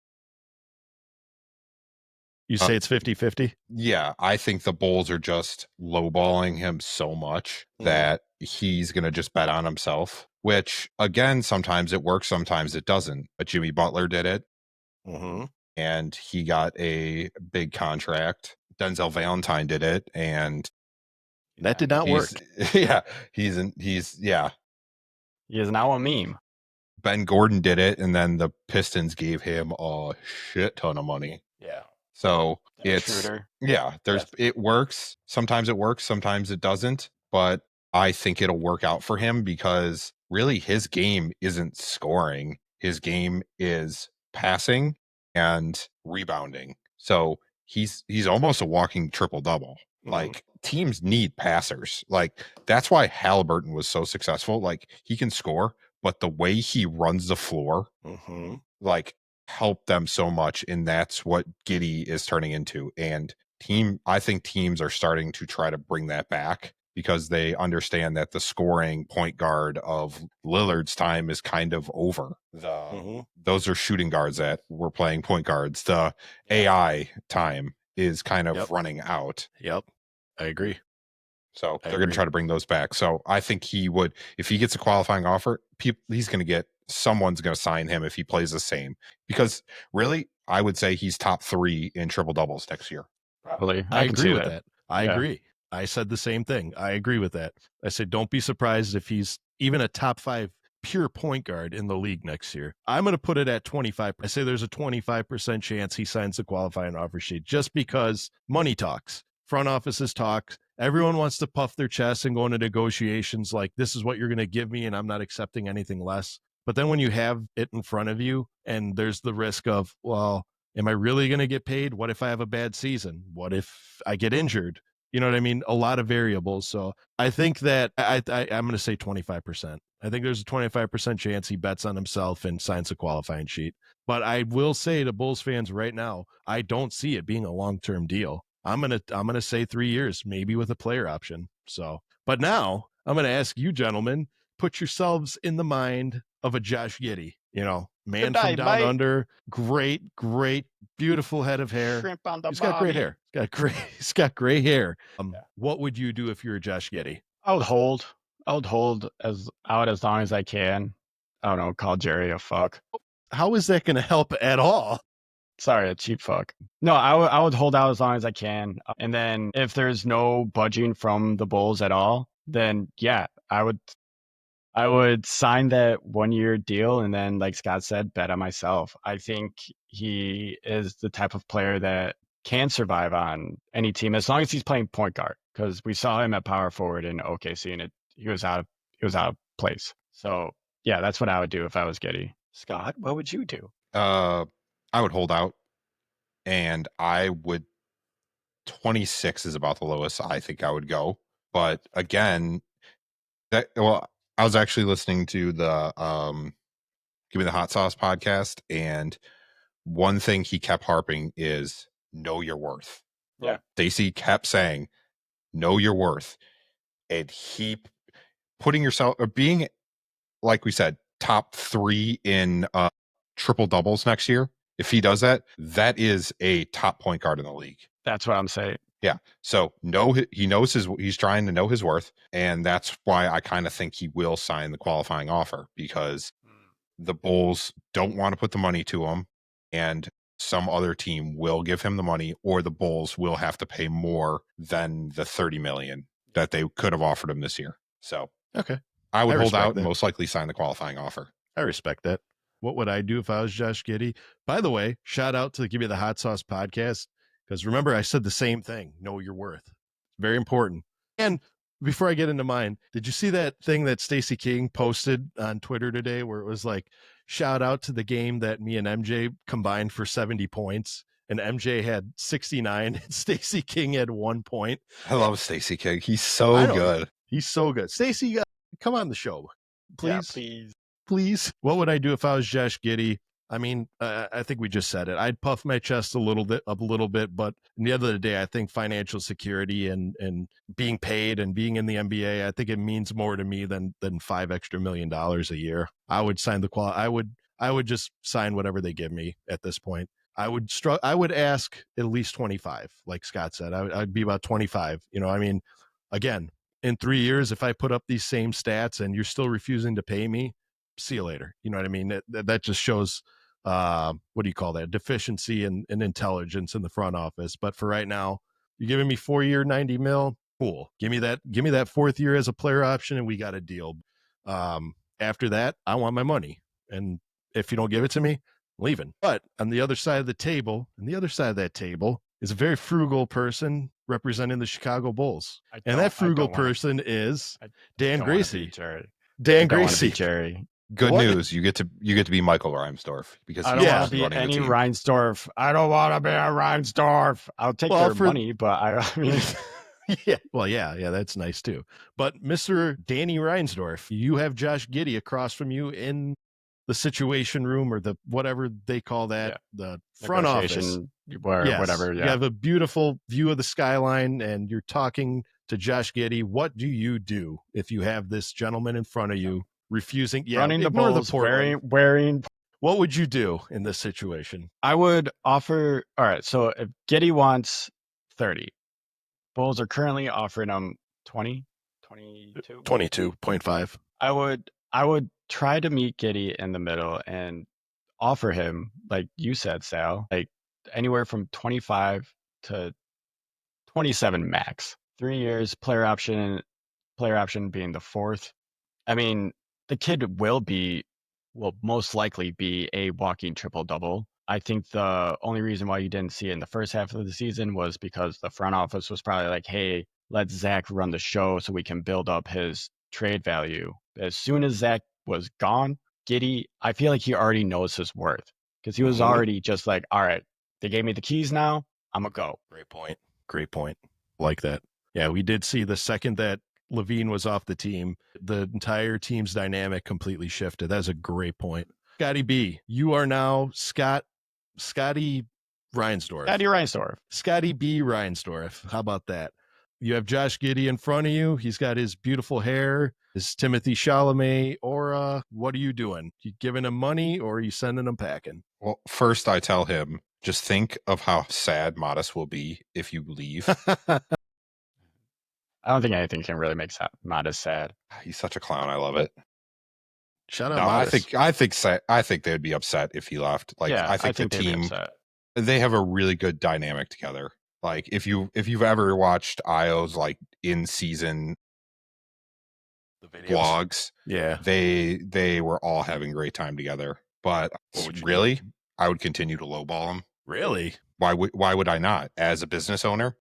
You say it's 50-50?
Yeah, I think the Bulls are just lowballing him so much that he's going to just bet on himself, which, again, sometimes it works, sometimes it doesn't. But Jimmy Butler did it, and he got a big contract. Denzel Valentine did it, and
that did not work.
Yeah, he's
He is now a meme.
Ben Gordon did it, and then the Pistons gave him a shit ton of money.
Yeah.
So
Dennis
it's
Schroeder.
it works. Sometimes it works, sometimes it doesn't. But I think it'll work out for him because really his game isn't scoring. His game is passing and rebounding. So he's almost a walking triple double. Like teams need passers. Like that's why Halliburton was so successful. Like he can score, but the way he runs the floor, like help them so much, and that's what Giddy is turning into. And I think teams are starting to try to bring that back because they understand that the scoring point guard of Lillard's time is kind of over. Those are shooting guards that were playing point guards. The AI time is kind of running out.
Yep. I agree.
So they're going to try to bring those back. So I think he would, if he gets a qualifying offer, he's going to get, someone's going to sign him if he plays the same. Because really, I would say he's top 3 in triple doubles next year.
Probably.
I agree with that. I agree. I said the same thing. I agree with that. I said, don't be surprised if he's even a top 5 pure point guard in the league next year. I'm going to put it at 25. I say there's a 25% chance he signs the qualifying offer sheet just because money talks. Front offices talk. Everyone wants to puff their chest and go into negotiations like, this is what you're going to give me and I'm not accepting anything less. But then when you have it in front of you and there's the risk of, well, am I really going to get paid? What if I have a bad season? What if I get injured? You know what I mean? A lot of variables. So I think that I'm going to say 25%. I think there's a 25% chance he bets on himself and signs a qualifying sheet. But I will say to Bulls fans right now, I don't see it being a long-term deal. I'm gonna say 3 years, maybe with a player option. So, but now I'm gonna ask you, gentlemen, put yourselves in the mind of a Josh Giddey. You know, man from down under, great, beautiful head of hair.
Shrimp on the
He's got great hair. He's got gray hair. What would you do if you're Josh Giddey?
I would hold as long as I can. I don't know, call Jerry a fuck.
How is that gonna help at all?
Sorry, a cheap fuck. No, I would hold out as long as I can. And then if there's no budging from the Bulls at all, then yeah, I would sign that 1-year deal. And then, like Scott said, bet on myself. I think he is the type of player that can survive on any team as long as he's playing point guard, because we saw him at power forward in OKC and he was out of place. So yeah, that's what I would do if I was Giddy. Scott, what would you do?
I would hold out, and 26 is about the lowest I think I would go. But again, I was actually listening to the Give Me the Hot Sauce podcast, and one thing he kept harping is know your worth.
Yeah.
Stacey kept saying, know your worth. And he putting yourself, or being, like we said, top 3 in triple doubles next year. If he does that, that is a top point guard in the league.
That's what I'm saying.
Yeah. So he knows he's trying to know his worth. And that's why I kind of think he will sign the qualifying offer, because the Bulls don't want to put the money to him, and some other team will give him the money, or the Bulls will have to pay more than the $30 million that they could have offered him this year. So
okay,
I would hold out and most likely sign the qualifying offer.
I respect that. What would I do if I was Josh Giddey? By the way, shout out to the Give Me the Hot Sauce podcast, because remember, I said the same thing. Know your worth. Very important. And before I get into mine, did you see that thing that Stacey King posted on Twitter today where it was like, shout out to the game that me and MJ combined for 70 points, and MJ had 69 and Stacey King had 1 point.
I love Stacey King. He's so good.
He's so good. Stacey, come on the show, please.
Yeah,
please. What would I do if I was Josh Giddey? I mean, I think we just said it. I'd puff my chest a little bit, but at the end of the day, I think financial security and being paid and being in the NBA, I think it means more to me than $5 extra million a year. I would sign I would just sign whatever they give me at this point. I would ask at least 25, like Scott said. I'd be about 25. You know, I mean, again, in 3 years, if I put up these same stats and you're still refusing to pay me, see you later. You know what I mean? That just shows what do you call that? Deficiency and intelligence in the front office. But for right now, you're giving me 4-year, 90 mil. Cool. Give me that 4th year as a player option, and we got a deal. After that, I want my money. And if you don't give it to me, I'm leaving. But on the other side of the table, is a very frugal person representing the Chicago Bulls. And that frugal person is Dan Gracey. Dan Gracey.
Jerry.
Good news, you get to be Michael Reinsdorf because
I
he's
don't want to be
running
any
the team.
Reinsdorf. I don't want to be a Reinsdorf. I'll take their money, but I mean,
yeah, well, yeah, that's nice too. But Mr. Danny Reinsdorf, you have Josh Giddey across from you in the situation room or the whatever they call that, the front office,
whatever. Yeah.
You have a beautiful view of the skyline, and you're talking to Josh Giddey. What do you do if you have this gentleman in front of you? Refusing,
running the Bulls, wearing.
What would you do in this situation?
I would offer. All right, so if Giddy wants 30, Bulls are currently offering him 20, 22,
22.5.
I would try to meet Giddy in the middle and offer him, like you said, Sal, like anywhere from 25 to 27 max. 3 years, player option being the fourth. I mean, the kid will most likely be a walking triple-double. I think the only reason why you didn't see it in the first half of the season was because the front office was probably like, hey, let Zach run the show so we can build up his trade value. As soon as Zach was gone, Giddy, I feel like he already knows his worth because he was already just like, all right, they gave me the keys now, I'm going to go.
Great point. Like that. Yeah, we did see the second that Levine was off the team, the entire team's dynamic completely shifted. That's a great point. Scotty B, you are now Scotty Reinsdorf. Scotty B. Reinsdorf. How about that? You have Josh Giddey in front of you. He's got his beautiful hair, his Timothy Chalamet aura. What are you doing? You giving him money or are you sending him packing?
Well, first I tell him, just think of how sad Modest will be if you leave.
I don't think anything can really make Modest sad.
He's such a clown. I love it.
Shout out Modest.
I think they'd be upset if he left. Like, yeah, I think the team, they have a really good dynamic together. Like, if you've ever watched Io's like in season vlogs,
yeah,
they were all having a great time together. But really, I would continue to lowball them.
Really?
Why would I not? As a business owner,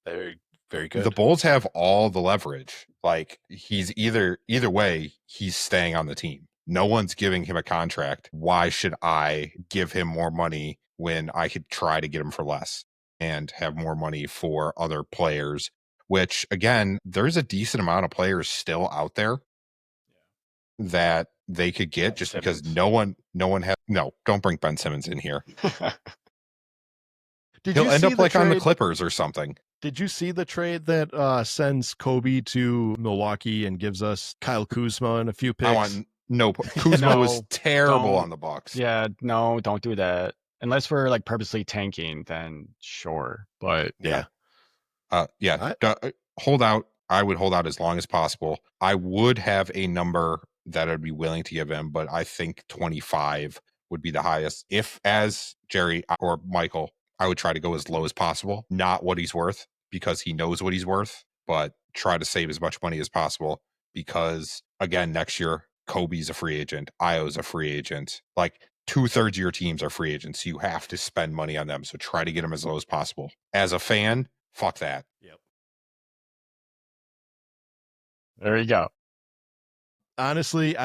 very good.
The Bulls have all the leverage. Like, he's either way, he's staying on the team. No one's giving him a contract. Why should I give him more money when I could try to get him for less and have more money for other players? Which, again, there's a decent amount of players still out there that they could get just because no one has. No, don't bring Ben Simmons in here. He'll end up like on the Clippers or something.
Did you see the trade that sends Kobe to Milwaukee and gives us Kyle Kuzma and a few picks?
Kuzma was terrible on the Bucks.
Yeah, no, don't do that. Unless we're like purposely tanking, then sure. But
hold out. I would hold out as long as possible. I would have a number that I'd be willing to give him, but I think 25 would be the highest. If, as Jerry or Michael, I would try to go as low as possible, not what he's worth, because he knows what he's worth, but try to save as much money as possible because, again, next year, Kobe's a free agent, Io's a free agent. Like, 2/3 of your teams are free agents. So you have to spend money on them. So try to get them as low as possible. As a fan, fuck that.
Yep.
There you go.
Honestly,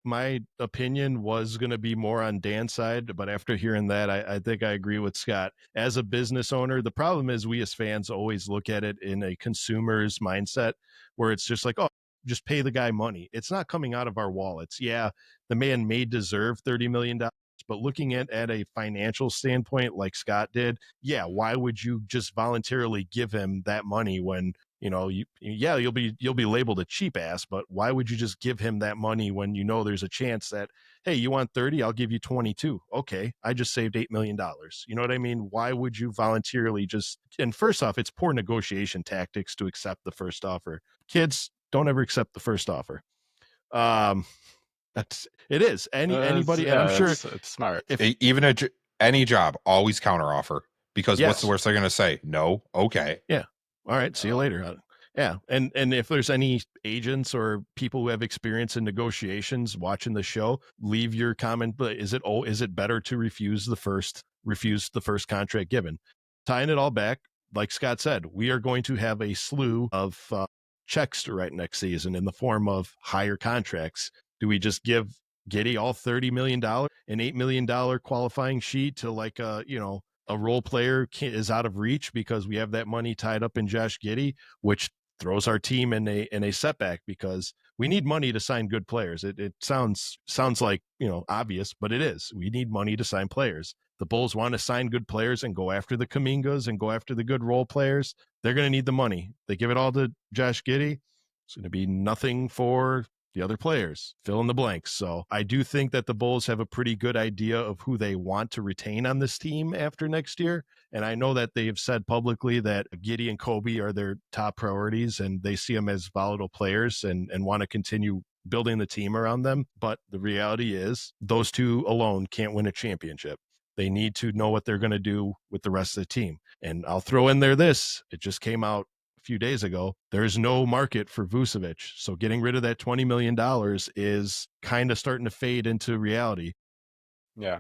my opinion was going to be more on Dan's side, but after hearing that, I think I agree with Scott. As a business owner, the problem is we as fans always look at it in a consumer's mindset where it's just like, oh, just pay the guy money. It's not coming out of our wallets. Yeah, the man may deserve $30 million, but looking at a financial standpoint like Scott did, yeah, why would you just voluntarily give him that money when, you'll be labeled a cheap ass, but why would you just give him that money when you know there's a chance that, hey, you want 30, I'll give you 22. Okay, I just saved $8 million. You know what I mean? Why would you voluntarily and first off, it's poor negotiation tactics to accept the first offer. Kids, don't ever accept the first offer. It is anybody, and I'm sure
it's smart.
Even any job, always counter offer, because what's the worst they're going to say? No. Okay.
Yeah. All right. See you later. Yeah, and if there's any agents or people who have experience in negotiations watching the show, leave your comment. But is it better to refuse the first contract given? Tying it all back, like Scott said, we are going to have a slew of checks to write next season in the form of higher contracts. Do we just give Giddy all $30 million, an $8 million qualifying sheet to like a role player is out of reach because we have that money tied up in Josh Giddey, which throws our team in a setback because we need money to sign good players. It sounds like, obvious, but it is. We need money to sign players. The Bulls want to sign good players and go after the Kumingas and go after the good role players. They're going to need the money. They give it all to Josh Giddey. It's going to be nothing for the other players. Fill in the blanks. So I do think that the Bulls have a pretty good idea of who they want to retain on this team after next year. And I know that they've said publicly that Giddy and Kobe are their top priorities and they see them as volatile players and want to continue building the team around them. But the reality is those two alone can't win a championship. They need to know what they're going to do with the rest of the team. And I'll throw in there this. It just came out a few days ago. There's no market for Vucevic. So getting rid of that $20 million is kind of starting to fade into reality.
Yeah.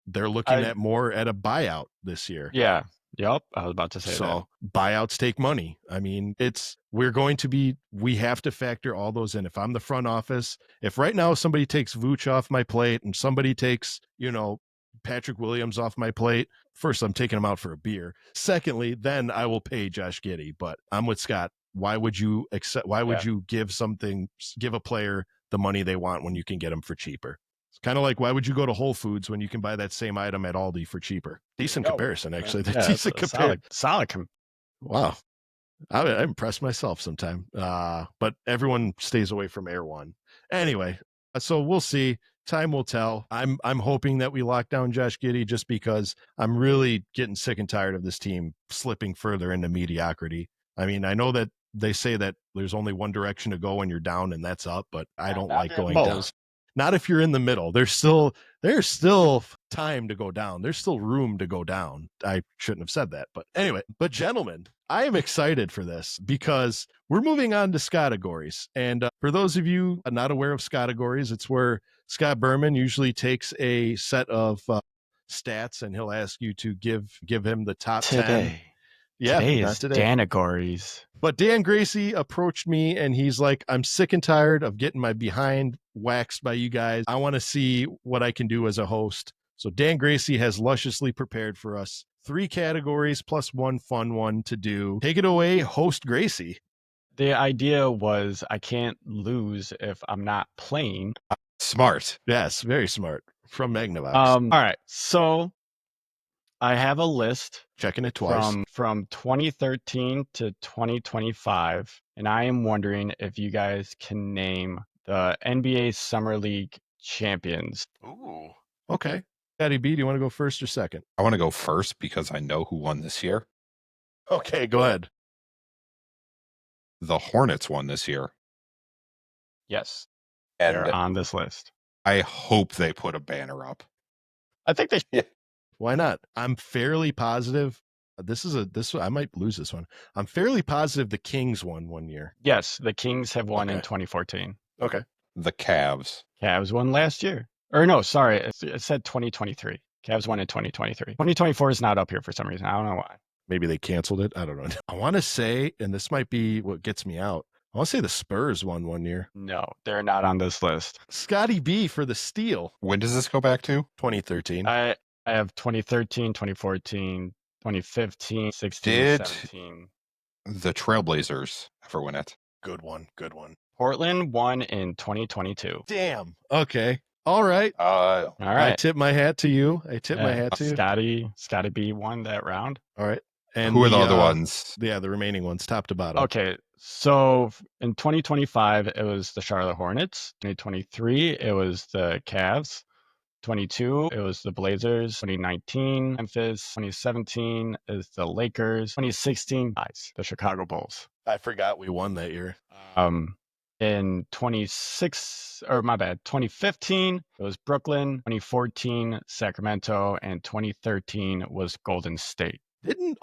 They're looking at more at a buyout this year.
Yeah. Yep. I was about to say that.
So buyouts take money. I mean, we have to factor all those in. If I'm the front office, if right now somebody takes Vooch off my plate and somebody takes, Patrick Williams off my plate, first, I'm taking him out for a beer. Secondly, then I will pay Josh Giddey. But I'm with Scott. Why would you you give a player the money they want when you can get them for cheaper? It's kind of like, why would you go to Whole Foods when you can buy that same item at Aldi for cheaper? Decent comparison, actually. Decent comparison.
Solid.
Wow. I impressed myself sometime. But everyone stays away from Air One. Anyway, so we'll see. Time will tell. I'm hoping that we lock down Josh Giddey just because I'm really getting sick and tired of this team slipping further into mediocrity. I mean, I know that they say that there's only one direction to go when you're down and that's up, but I don't like going down. Not if you're in the middle. There's still time to go down. There's still room to go down. I shouldn't have said that. But anyway, gentlemen, I am excited for this because we're moving on to categories. And for those of you not aware of categories, it's where Scott Berman usually takes a set of stats and he'll ask you to give him the top 10. Yeah,
today is Danagories.
But Dan Gracey approached me and he's like, I'm sick and tired of getting my behind waxed by you guys. I want to see what I can do as a host. So Dan Gracey has lusciously prepared for us 3 categories plus one fun one to do. Take it away, host Gracey.
The idea was I can't lose if I'm not playing.
Smart.
Yes, very smart. From Magnavox.
All right. So I have a list.
Checking it twice.
From 2013 to 2025. And I am wondering if you guys can name the NBA Summer League champions.
Ooh. Okay. Daddy B, do you want to go first or second?
I want to go first because I know who won this year.
Okay, go ahead.
The Hornets won this year.
Yes.
And
they're on this list.
I hope they put a banner up.
I think they should.
Why not? I'm fairly positive. I might lose this one. I'm fairly positive the Kings won one year.
Yes, the Kings have won in 2014.
Okay.
The Cavs.
Cavs won last year. Or no, sorry, it said 2023. Cavs won in 2023. 2024 is not up here for some reason. I don't know why.
Maybe they canceled it. I don't know. I want to say, and this might be what gets me out, I want to say the Spurs won one year.
No, they're not on this list.
Scotty B for the steal.
When does this go back to?
2013.
I have 2013, 2014, 2015, 16, 17.
The Trailblazers ever win it?
Good one.
Portland won in 2022.
Damn. Okay. All right.
All right.
I tip my hat to you.
Scotty B won that round.
All right. And
who are the other ones?
Yeah, the remaining ones, top to bottom.
Okay. So in 2025, it was the Charlotte Hornets. 2023, it was the Cavs. 22, it was the Blazers. 2019, Memphis. 2017 is the Lakers. 2016, the Chicago Bulls.
I forgot we won that year.
In 2015, it was Brooklyn. 2014, Sacramento. And 2013 was Golden State.
Didn't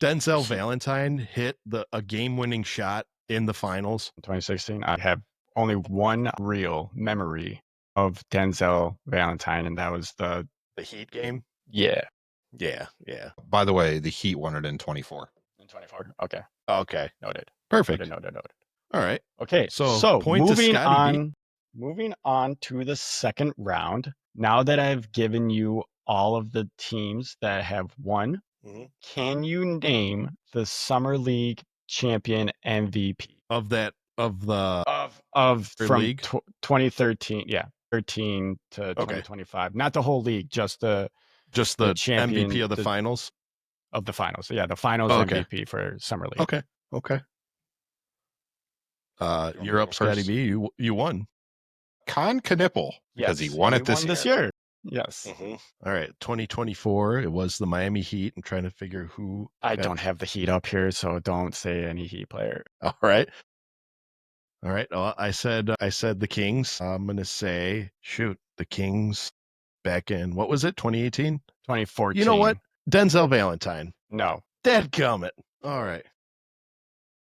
Denzel Valentine hit a game-winning shot in the finals.
In 2016, I have only one real memory of Denzel Valentine, and that was
The Heat game.
yeah.
Yeah.
By the way, the Heat won it in 24.
In 24. Okay.
Okay.
Noted.
Perfect.
Noted.
All right.
Okay.
So, point to
moving
Scotty B.
on. Moving on to the second round. Now that I've given you all of the teams that have won, can you name the Summer League champion MVP
of the
from
league?
2013? Yeah, 13 to 2025. Not the whole league, just the champion
MVP of the finals.
Of the finals. Yeah, the finals MVP for Summer League.
Okay. You're up, Scotty B. You won.
Con Knipple, because he won it this year.
Yes.
All right. 2024. It was the Miami Heat. I'm trying to figure who.
I don't have the Heat up here, so don't say any Heat player.
All right. Well, I said the Kings. I'm gonna say the Kings back in what was it? 2018.
2014.
You know what? Denzel Valentine.
No.
Dadgummit. All right.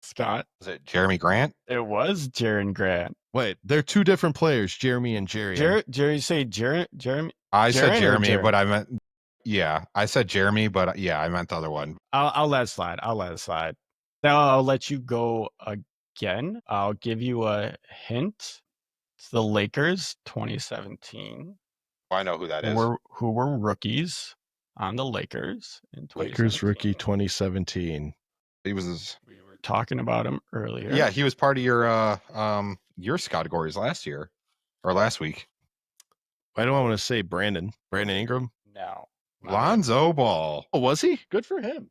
Scott.
Was it Jeremy Grant?
It was Jaren Grant.
Wait, they're two different players, Jeremy and Jerry.
Jerry say Jeremy?
I said Jeremy, but I meant I said Jeremy, but I meant the other one.
I'll let it slide. Now I'll let you go again. I'll give you a hint. It's the Lakers 2017.
I know who that is.
Who were rookies on the Lakers in 2017.
Lakers rookie 2017.
He was.
We were talking about him earlier.
Yeah, he was part of your categories last year or last week.
Why do I want to say Brandon Ingram?
No.
Lonzo Ball.
Oh, was he? Good for him.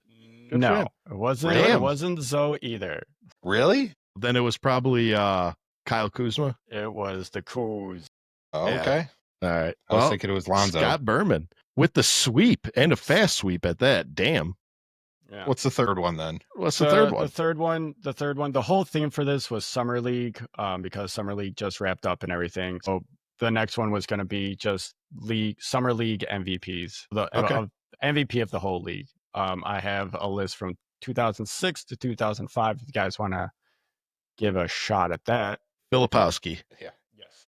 Good for him.
It wasn't.
Damn.
It wasn't Zoe either.
Really?
Then it was probably Kyle Kuzma.
It was the Kuz.
Oh,
Yeah.
okay.
All right.
I was thinking it was Lonzo.
Scott Berman with the sweep and a fast sweep at that. Damn.
Yeah.
What's the third one then?
What's the third one?
The third one. The whole theme for this was Summer League, because Summer League just wrapped up and everything. So the next one was going to be just Summer League MVPs. MVP of the whole league. I have a list from 2006 to 2005. If you guys want to give a shot at that.
Filipowski.
Yeah.
Yes.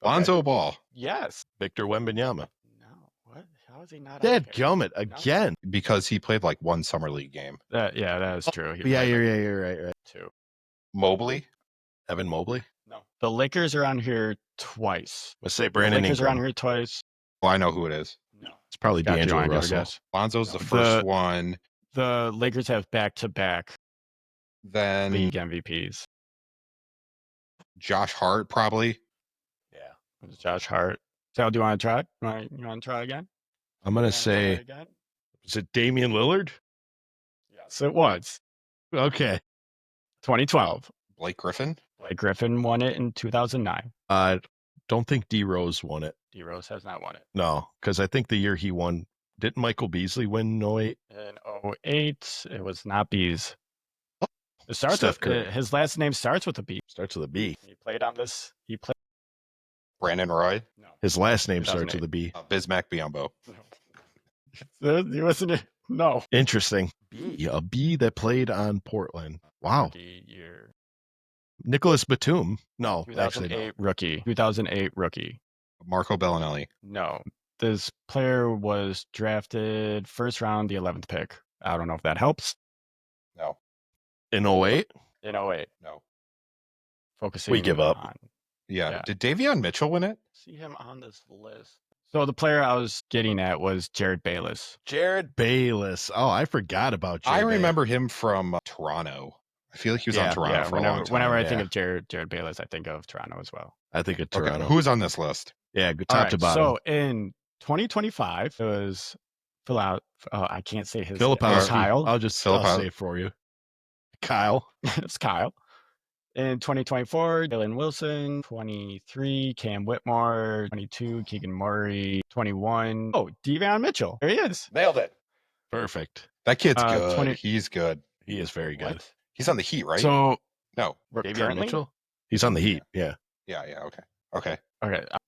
Lonzo Ball.
Yes.
Victor Wembanyama.
No. What? How is he not?
Dadgummit again.
Because he played like one Summer League game.
That is true.
You're right.
Two.
Mobley.
Evan Mobley.
No. The Lakers are on here twice.
Let's say Brandon
Lakers are on
Ingram.
here twice.
Well, I know who it is.
No.
It's probably
Scott,
D'Angelo
you wanna give a
Russell.
guess?
Lonzo's the first one.
The Lakers have back-to-back
Then
league MVPs.
Josh Hart, probably.
Yeah. It was Josh Hart. Sal, do you want to try? You want to try again?
I'm going to
You wanna try
say,
again?
is it Damian Lillard?
Yes, it was.
Okay.
2012.
Blake Griffin.
Blake Griffin won it in 2009.
Don't think D Rose won it.
D Rose has not won it.
No, because I think the year he won, didn't Michael Beasley win 08?
In 08, it was not Bees. It starts
Steph
with
Curry.
his last name starts with a B.
Starts with a B.
He played on this. He played.
Brandon Roy.
No.
His last name starts
2008.
with a B.
Bismack Biyombo.
He wasn't. No.
Interesting. A B that played on Portland. Wow.
Rookie year.
Nicholas Batum. No, actually
2008
no.
rookie. 2008 rookie.
Marco Bellinelli.
No. This player was drafted first round, the 11th pick. I don't know if that helps.
No.
In 08?
In 08.
No.
Focusing
We give up.
on-
Yeah.
Yeah.
Did Davion Mitchell win it?
See him on this list. So the player I was getting at was Jared Bayless.
Jared Bayless. Oh, I forgot about Jared.
I remember him from Toronto. I feel like he was on Toronto for a long time.
Whenever I think of Jared Bayless, I think of Toronto as well.
I think of
Okay,
Toronto.
who's on this list?
Yeah, good
All
top
right,
to bottom.
So in 2025, it was I can't say his
Filipowski.
Kyle.
I'll just
Filipowski.
say it for you. Kyle.
It's Kyle. In 2024, Jalen Wilson. 23, Cam Whitmore. 22, Keegan Murray. 21, De'Vion Mitchell. There he is.
Nailed it.
Perfect.
That kid's good.
20
He's good.
He is very good.
What?
He's on the Heat, right?
So
no.
Davion
currently,
Mitchell? He's on the Heat. Yeah.
Yeah. Okay.
okay,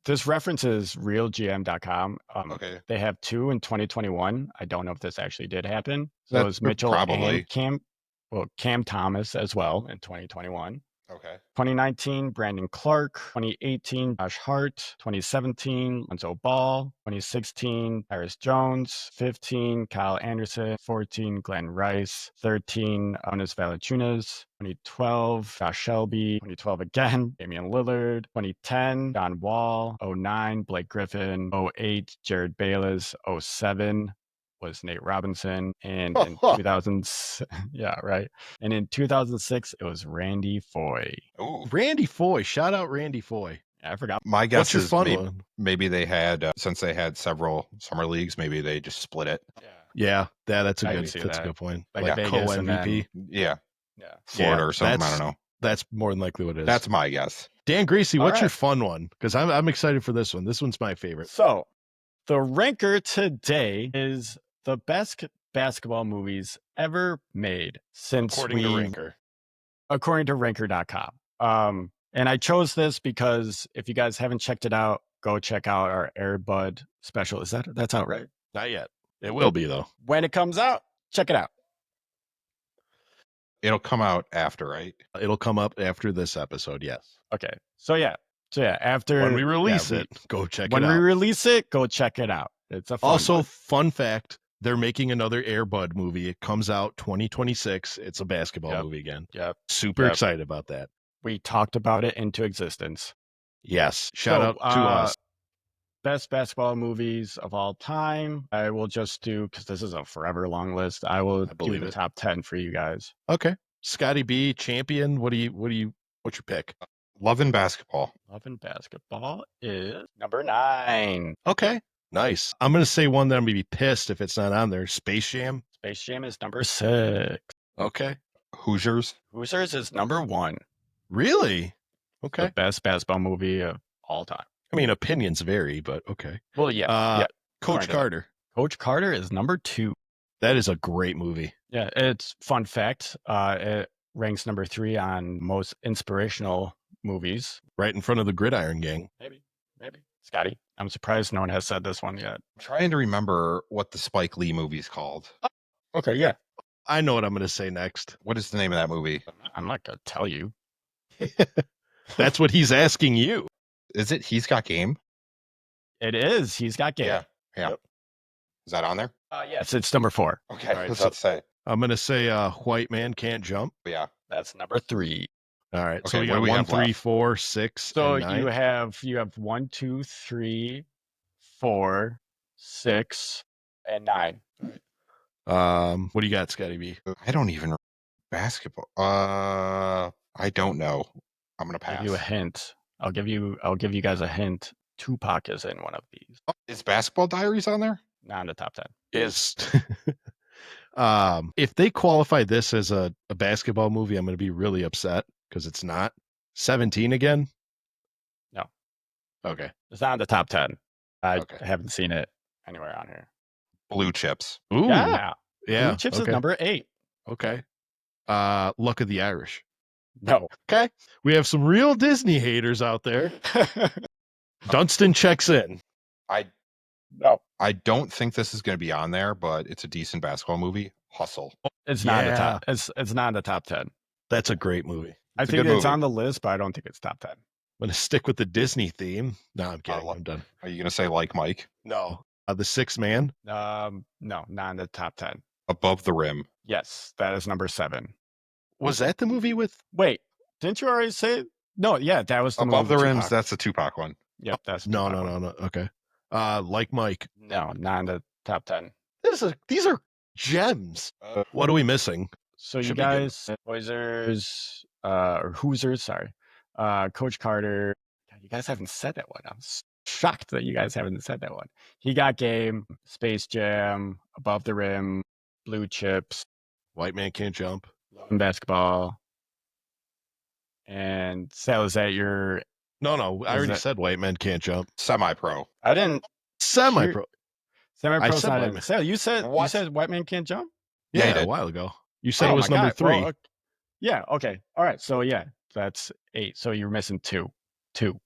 This references realgm.com.
Okay.
They have 2 in 2021. I don't know if this actually did happen. So it
That-
was Mitchell
probably.
and Cam Thomas as well in 2021.
Okay.
2019, Brandon Clark. 2018, Josh Hart. 2017, Lonzo Ball. 2016, Tyrus Jones. 15, Kyle Anderson. 14, Glenn Rice. 13, Jonas Valanciunas. 2012, Josh Shelby. 2012 again, Damian Lillard. 2010, John Wall. 09, Blake Griffin. 08, Jared Bayless. 07 was Nate Robinson. And in 2000, yeah, right. And in 2006, it was Randy Foye.
Ooh.
Randy Foye. Shout out Randy Foye.
I forgot.
My guess
What's your
is
fun
maybe,
one?
maybe they had, since they had several summer leagues, maybe they just split it.
Yeah, that's a
I
good.
can see
That's a
that.
good point.
Like
Like
Vegas
co-MVP.
Yeah.
Yeah.
Florida
Yeah,
or something. I don't know.
That's more than likely what it is.
That's my guess.
Dan Gracey.
All
What's your
right.
fun one? Because I'm excited for this one. This one's my favorite.
So the ranker today is the best basketball movies ever made since
According to Ranker.
according to ranker.com. And I chose this because if you guys haven't checked it out, go check out our Air Bud special. That's out, right?
Not yet. It will be though.
When it comes out, check it out.
It'll come out after, right?
It'll come up after this episode. Yes.
Okay. So yeah. After
When we release
yeah,
it, go check
when
it
we
out.
release it, go check it out. It's a fun
Also,
one.
fun fact: they're making another Air Bud movie. It comes out 2026. It's a basketball
Yep.
movie again.
Yep.
Super
Yep.
excited about that.
We talked about it into existence.
Yes. Shout
So,
out to us.
Best basketball movies of all time. I will just do, because this is a forever long list. I will do
believe
the
it.
top 10 for you guys.
Okay. Scotty B, champion. What's your pick?
Love and Basketball.
Love and Basketball is number 9.
Okay. Nice. I'm going to say one that I'm going to be pissed if it's not on there. Space Jam.
Space Jam is number 6.
Okay.
Hoosiers.
Hoosiers is number 1.
Really? Okay.
The best basketball movie of all time.
I mean, opinions vary, but okay.
Well, yeah.
Coach
Kinda.
Carter.
Coach Carter is number 2.
That is a great movie.
Yeah, it's fun fact. It ranks number 3 on most inspirational movies.
Right in front of the Gridiron Gang.
Maybe. Scotty, I'm surprised no one has said this one yet.
I'm trying to remember what the Spike Lee movie's called.
Okay, yeah.
I know what I'm going to say next.
What is the name of that movie?
I'm not going to tell you.
That's what he's asking you.
Is it He's Got Game?
It is. He's got game.
Yeah.
Yep.
Is that on there?
Yes, it's number 4.
Okay.
All right,
Let's
so
not say.
I'm going to say White Man Can't Jump.
Yeah.
that's number 3.
All right. So
Okay,
we
what
got
do we
1,
have
3,
left?
4, 6.
So
and 9.
you have 1, 2, 3, 4, 6, and 9.
What do you got, Scotty B?
I don't even remember basketball. I don't know. I'm gonna
I'll
pass.
give you a hint. I'll give you guys a hint. Tupac is in one of these.
Is Basketball Diaries on there?
Not in the top 10.
Is if they qualify this as a basketball movie, I'm going to be really upset because it's not. 17 again?
No.
Okay.
It's not in the top 10. I
Okay.
haven't seen it anywhere on here.
Blue Chips.
Ooh.
Yeah.
Yeah.
Blue Chips
okay.
is number 8.
Okay. Luck of the Irish.
No.
Okay. We have some real Disney haters out there. Dunstan checks in.
No.
I don't think this is going to be on there, but it's a decent basketball movie. Hustle.
It's not in the
Yeah.
top. It's not in the top 10.
That's a great movie.
I
It's a
think
good
it's
movie.
on the list, but I don't think it's top 10.
I'm going to stick with the Disney theme. No, I'm kidding.
look.
I'm done.
Are you going to say like Mike?
No. The Sixth Man.
No, not in the top 10.
Above the Rim.
Yes, that is number 7.
Was that the movie with?
Wait, didn't you already say it? No, yeah, that was the
Above the
movie
Rims.
Tupac.
That's the Tupac one.
Yep, that's
No.
Tupac one.
Okay. Like Mike.
No, not in the top 10.
These are gems. What are we missing?
So you
Should be good.
guys, Hoisers, or Hoosers, sorry. Coach Carter. God, you guys haven't said that one. I'm shocked that you guys haven't said that one. He Got Game, Space Jam, Above the Rim, Blue Chips,
White Man Can't Jump.
Love and Basketball. And Sal, is that your?
No. I
Is
already
that-
said White Men Can't Jump.
Semi-pro.
I didn't.
Semi-pro.
Semi-pro's
said
not
White
in.
Man.
Sal, you said
What?
White Man Can't Jump.
Yeah, you
Yeah, a
did.
while ago. You said
Oh
it was
my
number
God.
3.
Well, yeah. Okay. All right. So yeah, that's 8. So you're missing 2.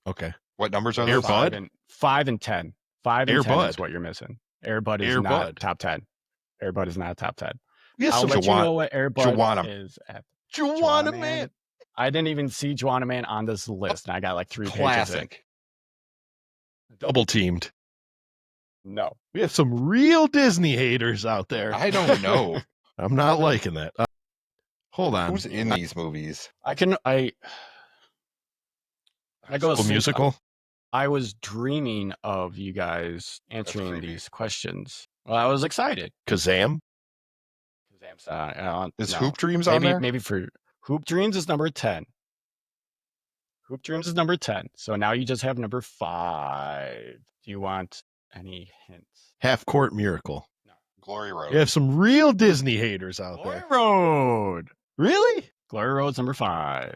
Okay.
What numbers are
Air
those?
Bud?
5 and 10. 5 and
Air
10 is
Bud.
what you're missing. Air Bud is
Air
not
Bud.
top 10. Air Bud is not top 10.
We have
I'll
some
let you know what Air Bud
Juwanna.
is at.
Juwanna
Man.
Man.
I didn't even see Juwanna Man on this list, and I got like 3 pages in.
Classic.
Double teamed.
No.
We have some real Disney haters out there.
I don't know.
I'm not liking that. Hold on.
Who's in these movies?
I go
Full musical?
I was dreaming of you guys answering
creepy.
these questions. Well, I was excited.
Kazam?
Is
No.
Hoop Dreams on there?
Maybe for Hoop Dreams is number 10. Hoop Dreams is number 10. So now you just have number 5. Do you want any hints?
Half Court Miracle.
Glory Road.
We have some real Disney haters out
Glory
there.
Road.
Really?
Glory Road's number 5.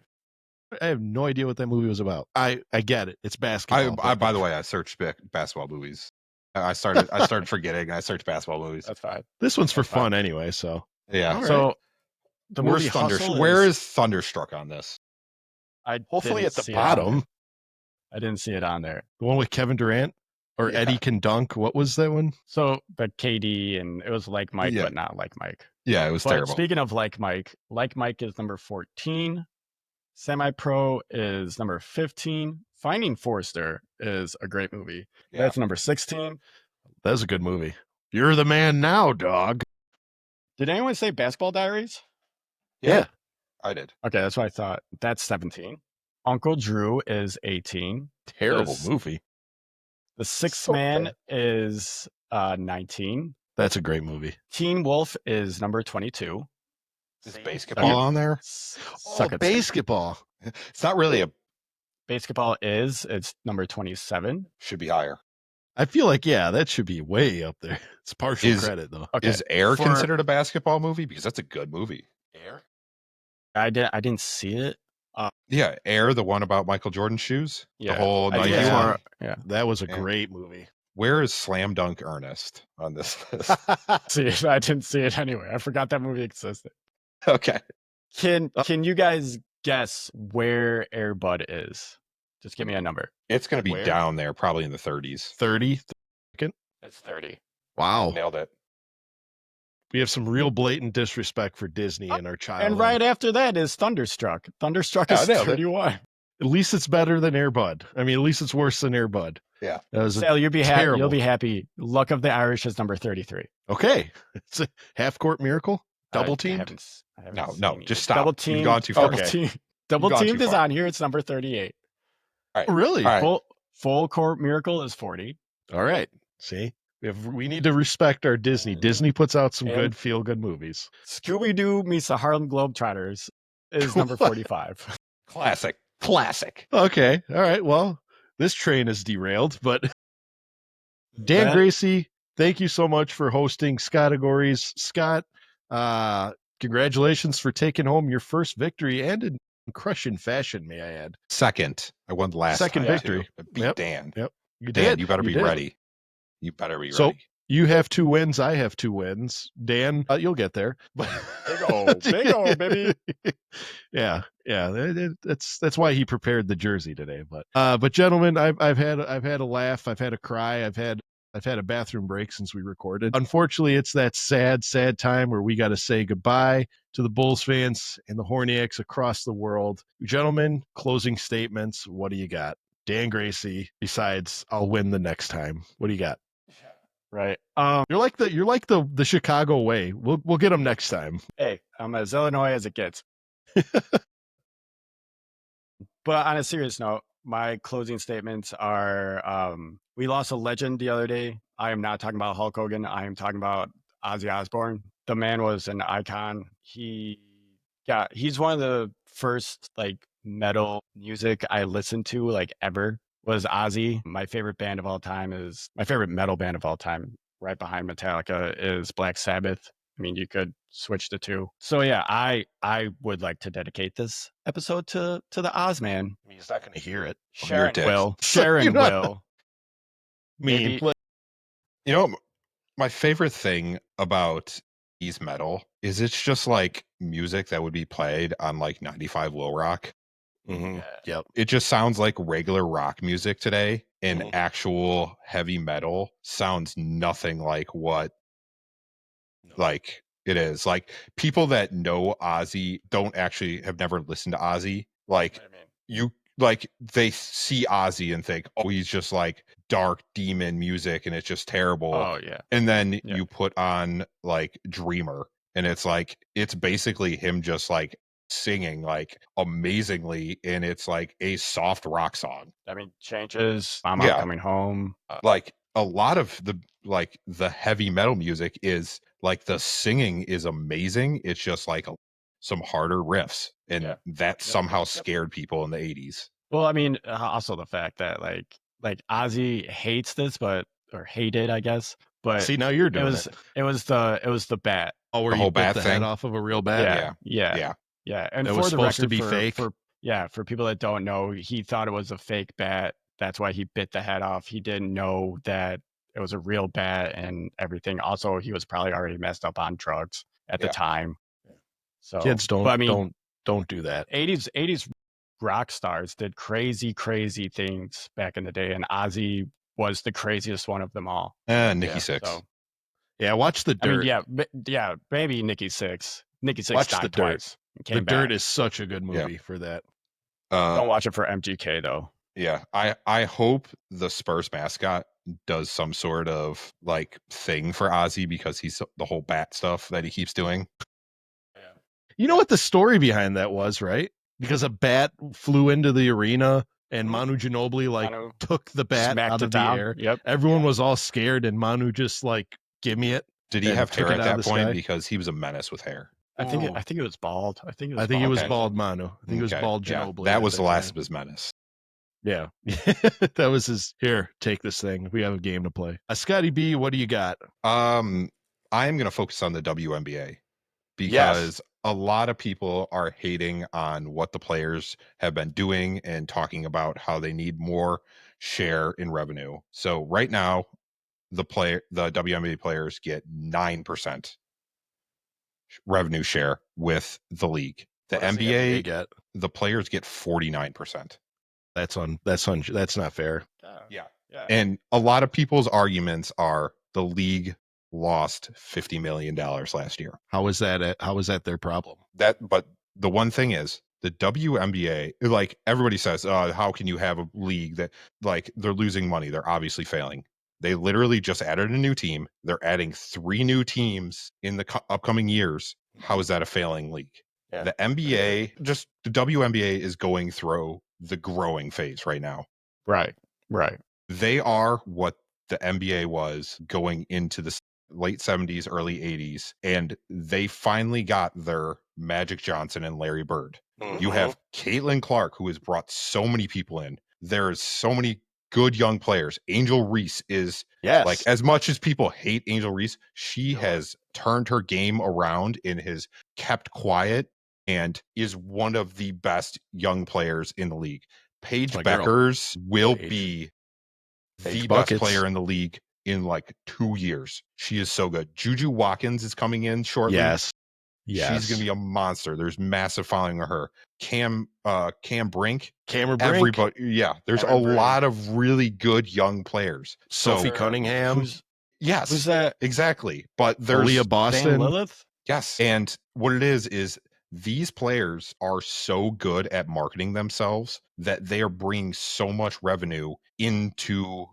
I have no idea what that movie was about. I get it. It's basketball.
By the way, I searched basketball movies. I started forgetting. I searched basketball movies.
That's 5.
This one's for
That's fine.
fun anyway, so.
Yeah.
All right.
So the
Where's
movie Hustle
Where is Thunderstruck on this?
I
Hopefully
didn't
at the
see it on there.
bottom.
I didn't see it on there.
The one with Kevin Durant or
Yeah.
Eddie can dunk. What was that one?
So the KD, and it was like Mike,
Yeah.
but not like Mike.
Yeah, it was
But
terrible.
speaking of like Mike is number 14. Semi-Pro is number 15. Finding Forrester is a great movie.
Yeah.
That's number 16.
That's a good movie. You're the man now, dog.
Did anyone say Basketball Diaries?
Yeah.
I did.
Okay, that's what I thought. That's 17. Uncle Drew is 18.
Terrible
Yes.
movie.
The Sixth
So
Man
bad.
is 19.
That's a great movie.
Teen Wolf is number 22.
Is
Same-
basketball on there?
Suck it.
basketball.
It's not really a.
Basketball it's number 27.
Should be higher.
I feel like, yeah, that should be way up there. It's partial
Is-
credit, though.
Okay.
Is Air
for-
considered a basketball movie? Because that's a good movie.
Air? I didn't see it.
Yeah, Air, the one about Michael Jordan's shoes.
Yeah.
The whole
I
night.
think
yeah.
it's
long.
more- yeah.
That was a
Yeah.
great movie.
Where is Slam Dunk Ernest on this list?
See it. I didn't see it anyway. I forgot that movie existed.
Okay.
Can you guys guess where Air Bud is? Just give me a number.
It's going to be
Where?
down there, probably in the 30s.
30.
It's 30.
Wow.
Nailed it.
We have some real blatant disrespect for Disney in our childhood.
And right after that is Thunderstruck. Thunderstruck
Yeah,
is
nailed it.
31.
At least it's better than Air Bud. I mean, at least it's worse than Air Bud.
Yeah.
That was
Sal, you'll be happy.
terrible.
You'll be happy. Luck of the Irish is number 33.
okay. It's a half court miracle. Double
I
teamed.
haven't
No,
seen it.
just stop.
Double
You've
teamed.
gone too far.
Double
Okay.
teamed. Double
gone too
teamed is
far.
on here. It's number 38.
All right.
Oh, really?
All right.
Full court miracle is 40.
All right. See, we need to respect our Disney. Disney puts out some
And-
good feel good movies.
Scooby Doo meets the Harlem Globetrotters is number
What?
45.
Classic. Classic.
Okay. All right. Well, this train is derailed, but Dan
That-
Gracey, thank you so much for hosting Scottagories. Scott, congratulations for taking home your first victory and in crushing fashion, may I add.
Second. I won the last
Second
time,
victory.
too. I beat
Yep.
Dan.
You
Dan,
did.
you better be
did.
ready. You better be
So-
ready.
You have 2 wins. I have 2 wins. Dan, you'll get there. But
Big O, baby.
Yeah. That's why he prepared the jersey today. But gentlemen, I've had a laugh. I've had a cry. I've had a bathroom break since we recorded. Unfortunately, it's that sad time where we got to say goodbye to the Bulls fans and the Horniacs across the world. Gentlemen, closing statements. What do you got? Dan Gracey, besides I'll win the next time. What do you got?
Right.
You're like the Chicago way. We'll get them next time.
Hey, I'm as Illinois as it gets. But on a serious note, my closing statements are we lost a legend the other day. I am not talking about Hulk Hogan. I am talking about Ozzy Osbourne. The man was an icon. He's one of the first like metal music I listened to like ever was Ozzy. My favorite band of all time is my favorite metal band of all time, right behind Metallica, is Black Sabbath. I mean, you could switch the two. So yeah, I would like to dedicate this episode to the Ozman.
I mean, he's not going to hear it.
Sharon
dick.
will. Sharon
You're not-
will.
Mean.
Maybe-
You know, my favorite thing about Ease Metal is it's just like music that would be played on like 95 Low Rock.
Mhm. Yep.
It just sounds like regular rock music today, and
Mhm.
actual heavy metal sounds nothing like what like it is. Like people that know Ozzy don't actually have never listened to Ozzy. Like you like they see Ozzy and think, oh, he's just like dark demon music and it's just terrible.
Oh yeah.
And then
Yeah.
you put on like Dreamer and it's like it's basically him just like singing like amazingly, and it's like a soft rock song.
I mean, Changes, I'm
Yeah.
Not Coming Home.
Like a lot of the heavy metal music is like the singing is amazing. It's just like some harder riffs, and
Yeah.
that somehow scared people in the 80s.
Well, I mean, also the fact that like Ozzy hates this, or hated, I guess. But
See, now you're
it
doing
was
it.
it was the bat.
Oh, where
The
you
whole
bit
bat
the
thing?
head off of a real bat?
Yeah, yeah,
Yeah.
yeah. And
That
for
was
the
supposed to
record,
be fake?
for people that don't know, he thought it was a fake bat. That's why he bit the head off. He didn't know that it was a real bat and everything. Also, he was probably already messed up on drugs at the
Yeah.
time. So
Kids
but I mean,
don't do that.
80s rock stars did crazy things back in the day, and Ozzy was the craziest one of them all.
Nikki
Yeah,
Six.
So
Yeah, watch the
I mean,
dirt.
yeah, maybe Nikki Six. Nikki Six
Watch the
died
dirt.
twice and
The
came
Dirt
back.
is such a good movie for that.
Don't watch it for MGK though.
Yeah. I hope the Spurs mascot does some sort of like thing for Ozzy, because he's the whole bat stuff that he keeps doing.
You know what the story behind that was, right? Because a bat flew into the arena and Manu Ginobili like
Manu
took the bat
smacked
out
it
of the
down.
air.
Yep.
Everyone was all scared, and Manu just like, give me it.
Did he
and
have
took
hair
it
at
out of
that
the
point?
sky.
Because he was a menace with hair.
I think it was bald. I think it was
I think he was
Okay.
bald Manu. I think it was
Okay.
bald
Yeah,
Ginobili.
that
at
was the last
time.
of his menace.
Yeah. That was his, here, take this thing. We have a game to play. Scotty B, what do you got?
I am going to focus on the WNBA, because a lot of people are hating on what the players have been doing and talking about how they need more share in revenue. So right now, the WNBA players get 9% revenue share with the league. The
What does
NBA,
get?
the players get 49%.
That's not fair.
Yeah. And a lot of people's arguments are the league lost $50 million last year.
How is that their problem?
But the one thing is, the WNBA, like everybody says, how can you have a league that like they're losing money? They're obviously failing. They literally just added a new team. They're adding 3 new teams in the upcoming years. How is that a failing league?
Yeah.
The NBA, just the WNBA is going through the growing phase right now.
Right.
They are what the NBA was going into the late 70s, early 80s, and they finally got their Magic Johnson and Larry Bird.
Mm-hmm.
You have Caitlin Clark, who has brought so many people in. There's so many good young players. Angel Reese is like, as much as people hate Angel Reese, she has turned her game around and has kept quiet and is one of the best young players in the league. Paige Beckers will be the best player in the league in like 2 years. She is so good. Juju Watkins is coming in shortly.
Yes.
She's gonna be a monster. There's massive following of her. Cam Brink.
Everybody.
Yeah. There's a lot of really good young players.
Sophie Cunningham.
Who's
that?
Exactly. But there's
Leah Boston.
Dan Lillard?
Yes. And what it is these players are so good at marketing themselves that they are bringing so much revenue into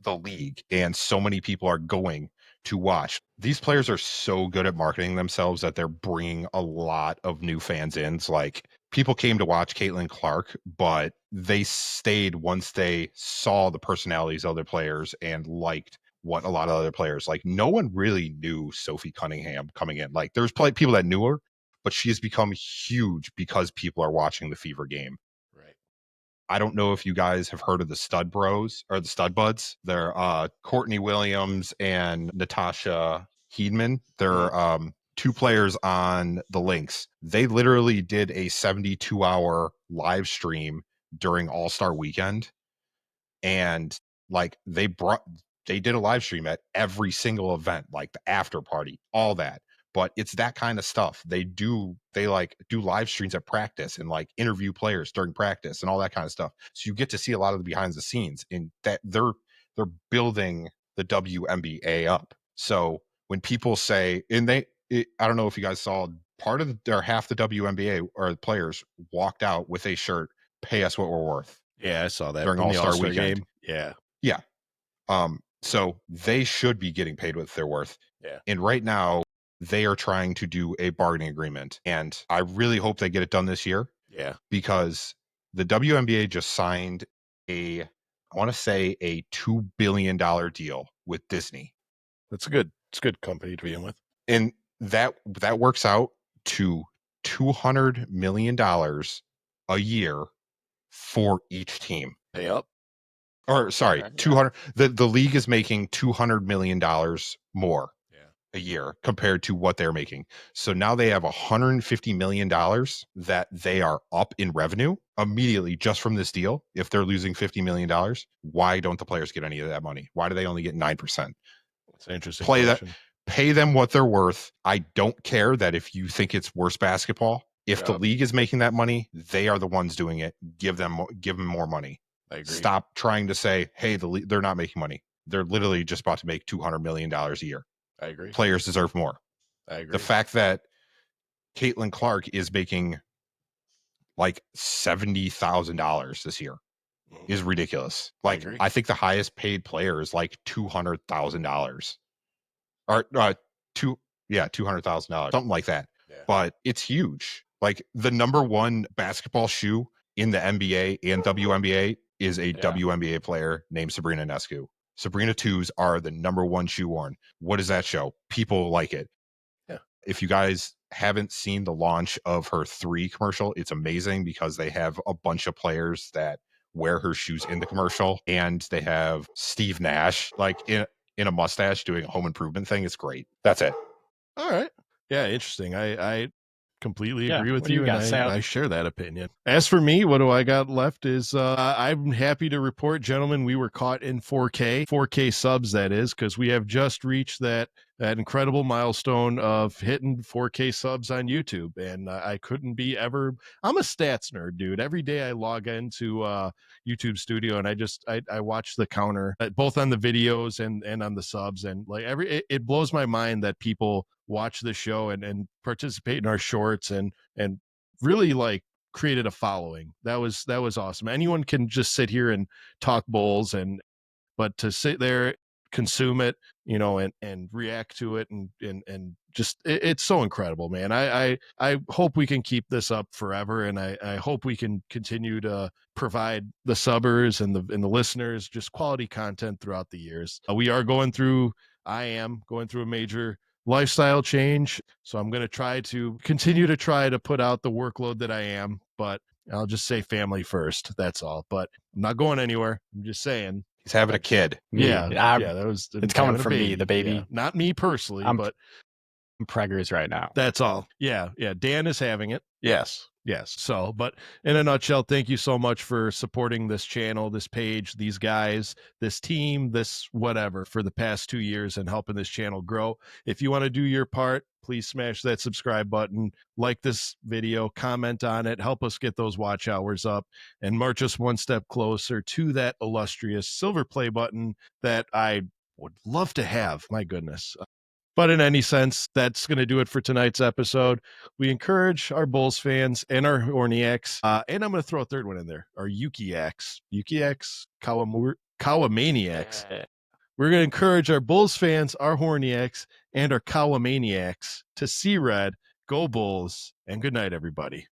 the league, and so many people are going to watch. These players are so good at marketing themselves that they're bringing a lot of new fans in. It's like people came to watch Caitlin Clark, but they stayed once they saw the personalities of other players and liked what a lot of other players like. No one really knew Sophie Cunningham coming in. Like there's probably people that knew her, but she has become huge because people are watching the Fever game.
Right.
I don't know if you guys have heard of the Stud Bros or the Stud Buds. They're Courtney Williams and Natasha Heedman. They're 2 players on the Lynx. They literally did a 72-hour live stream during All-Star Weekend, and like they did a live stream at every single event, like the after party, all that. but it's that kind of stuff. They like do live streams at practice and like interview players during practice and all that kind of stuff. So you get to see a lot of the behind the scenes in that they're building the WNBA up. So when people say, and I don't know if you guys saw part of or half the WNBA or the players walked out with a shirt, "Pay us what we're worth."
Yeah, I saw that
during
in the
All-Star
All-Star
weekend.
game. Yeah.
Yeah. So they should be getting paid what they're worth.
Yeah.
And right now they are trying to do a bargaining agreement. And I really hope they get it done this year.
Yeah.
Because the WNBA just signed I want to say a $2 billion deal with Disney.
It's a good company to be in with.
And that works out to $200 million a year for each team.
Pay up.
Or sorry, 200. The league is making $200 million more a year compared to what they're making. So now they have $150 million that they are up in revenue immediately just from this deal. If they're losing $50 million, why don't the players get any of that money? Why do they only get 9%?
That's an interesting
question.
That.
Pay them what they're worth. I don't care that if you think it's worse basketball. If the league is making that money, they are the ones doing it. Give them more money.
I agree.
Stop trying to say, hey, they're not making money. They're literally just about to make $200 million a year.
I agree.
Players deserve more.
I agree.
The fact that Caitlin Clark is making like $70,000 this year is ridiculous. Like, I think the highest paid player is like $200,000 or $200,000, something like that. Yeah. But it's huge. Like the number one basketball shoe in the NBA and WNBA is a WNBA player named Sabrina Ionescu. Sabrina 2s are the number one shoe worn. What does that show? People like it.
Yeah.
If you guys haven't seen the launch of her 3 commercial, it's amazing because they have a bunch of players that wear her shoes in the commercial, and they have Steve Nash like in a mustache doing a home improvement thing. It's great. That's it.
All right. Yeah, interesting. I completely agree with you, and I share that opinion. As for me, what do I got left is I'm happy to report, gentlemen, we were caught in 4K subs, that is, because we have just reached that incredible milestone of hitting 4K subs on YouTube, and I couldn't be ever. I'm a stats nerd, dude. Every day I log into YouTube Studio, and I watch the counter both on the videos and on the subs, and like it blows my mind that people watch the show and participate in our shorts and really like created a following. That was awesome. Anyone can just sit here and talk Bulls, but to sit there, consume it, and react to it and just it's so incredible, man. I hope we can keep this up forever, and I hope we can continue to provide the subbers and the listeners just quality content throughout the years. I am going through a major lifestyle change, so I'm going to continue to put out the workload that I am, but I'll just say family first. That's all. But I'm not going anywhere. I'm just saying.
He's having a kid.
It's coming from me, the baby.
Yeah. Not me personally, but
I'm preggers right now.
That's all. Yeah. Dan is having it. Yes. So, but in a nutshell, thank you so much for supporting this channel, this page, these guys, this team, this whatever for the past 2 years and helping this channel grow. If you want to do your part, please smash that subscribe button, like this video, comment on it, help us get those watch hours up and march us one step closer to that illustrious silver play button that I would love to have. My goodness. But in any sense, that's going to do it for tonight's episode. We encourage our Bulls fans and our Horniacs, and I'm going to throw a third one in there, our Yuki-acs, Kawamaniacs. We're going to encourage our Bulls fans, our Horniacs, and our Kawamaniacs to see red, go Bulls, and good night, everybody.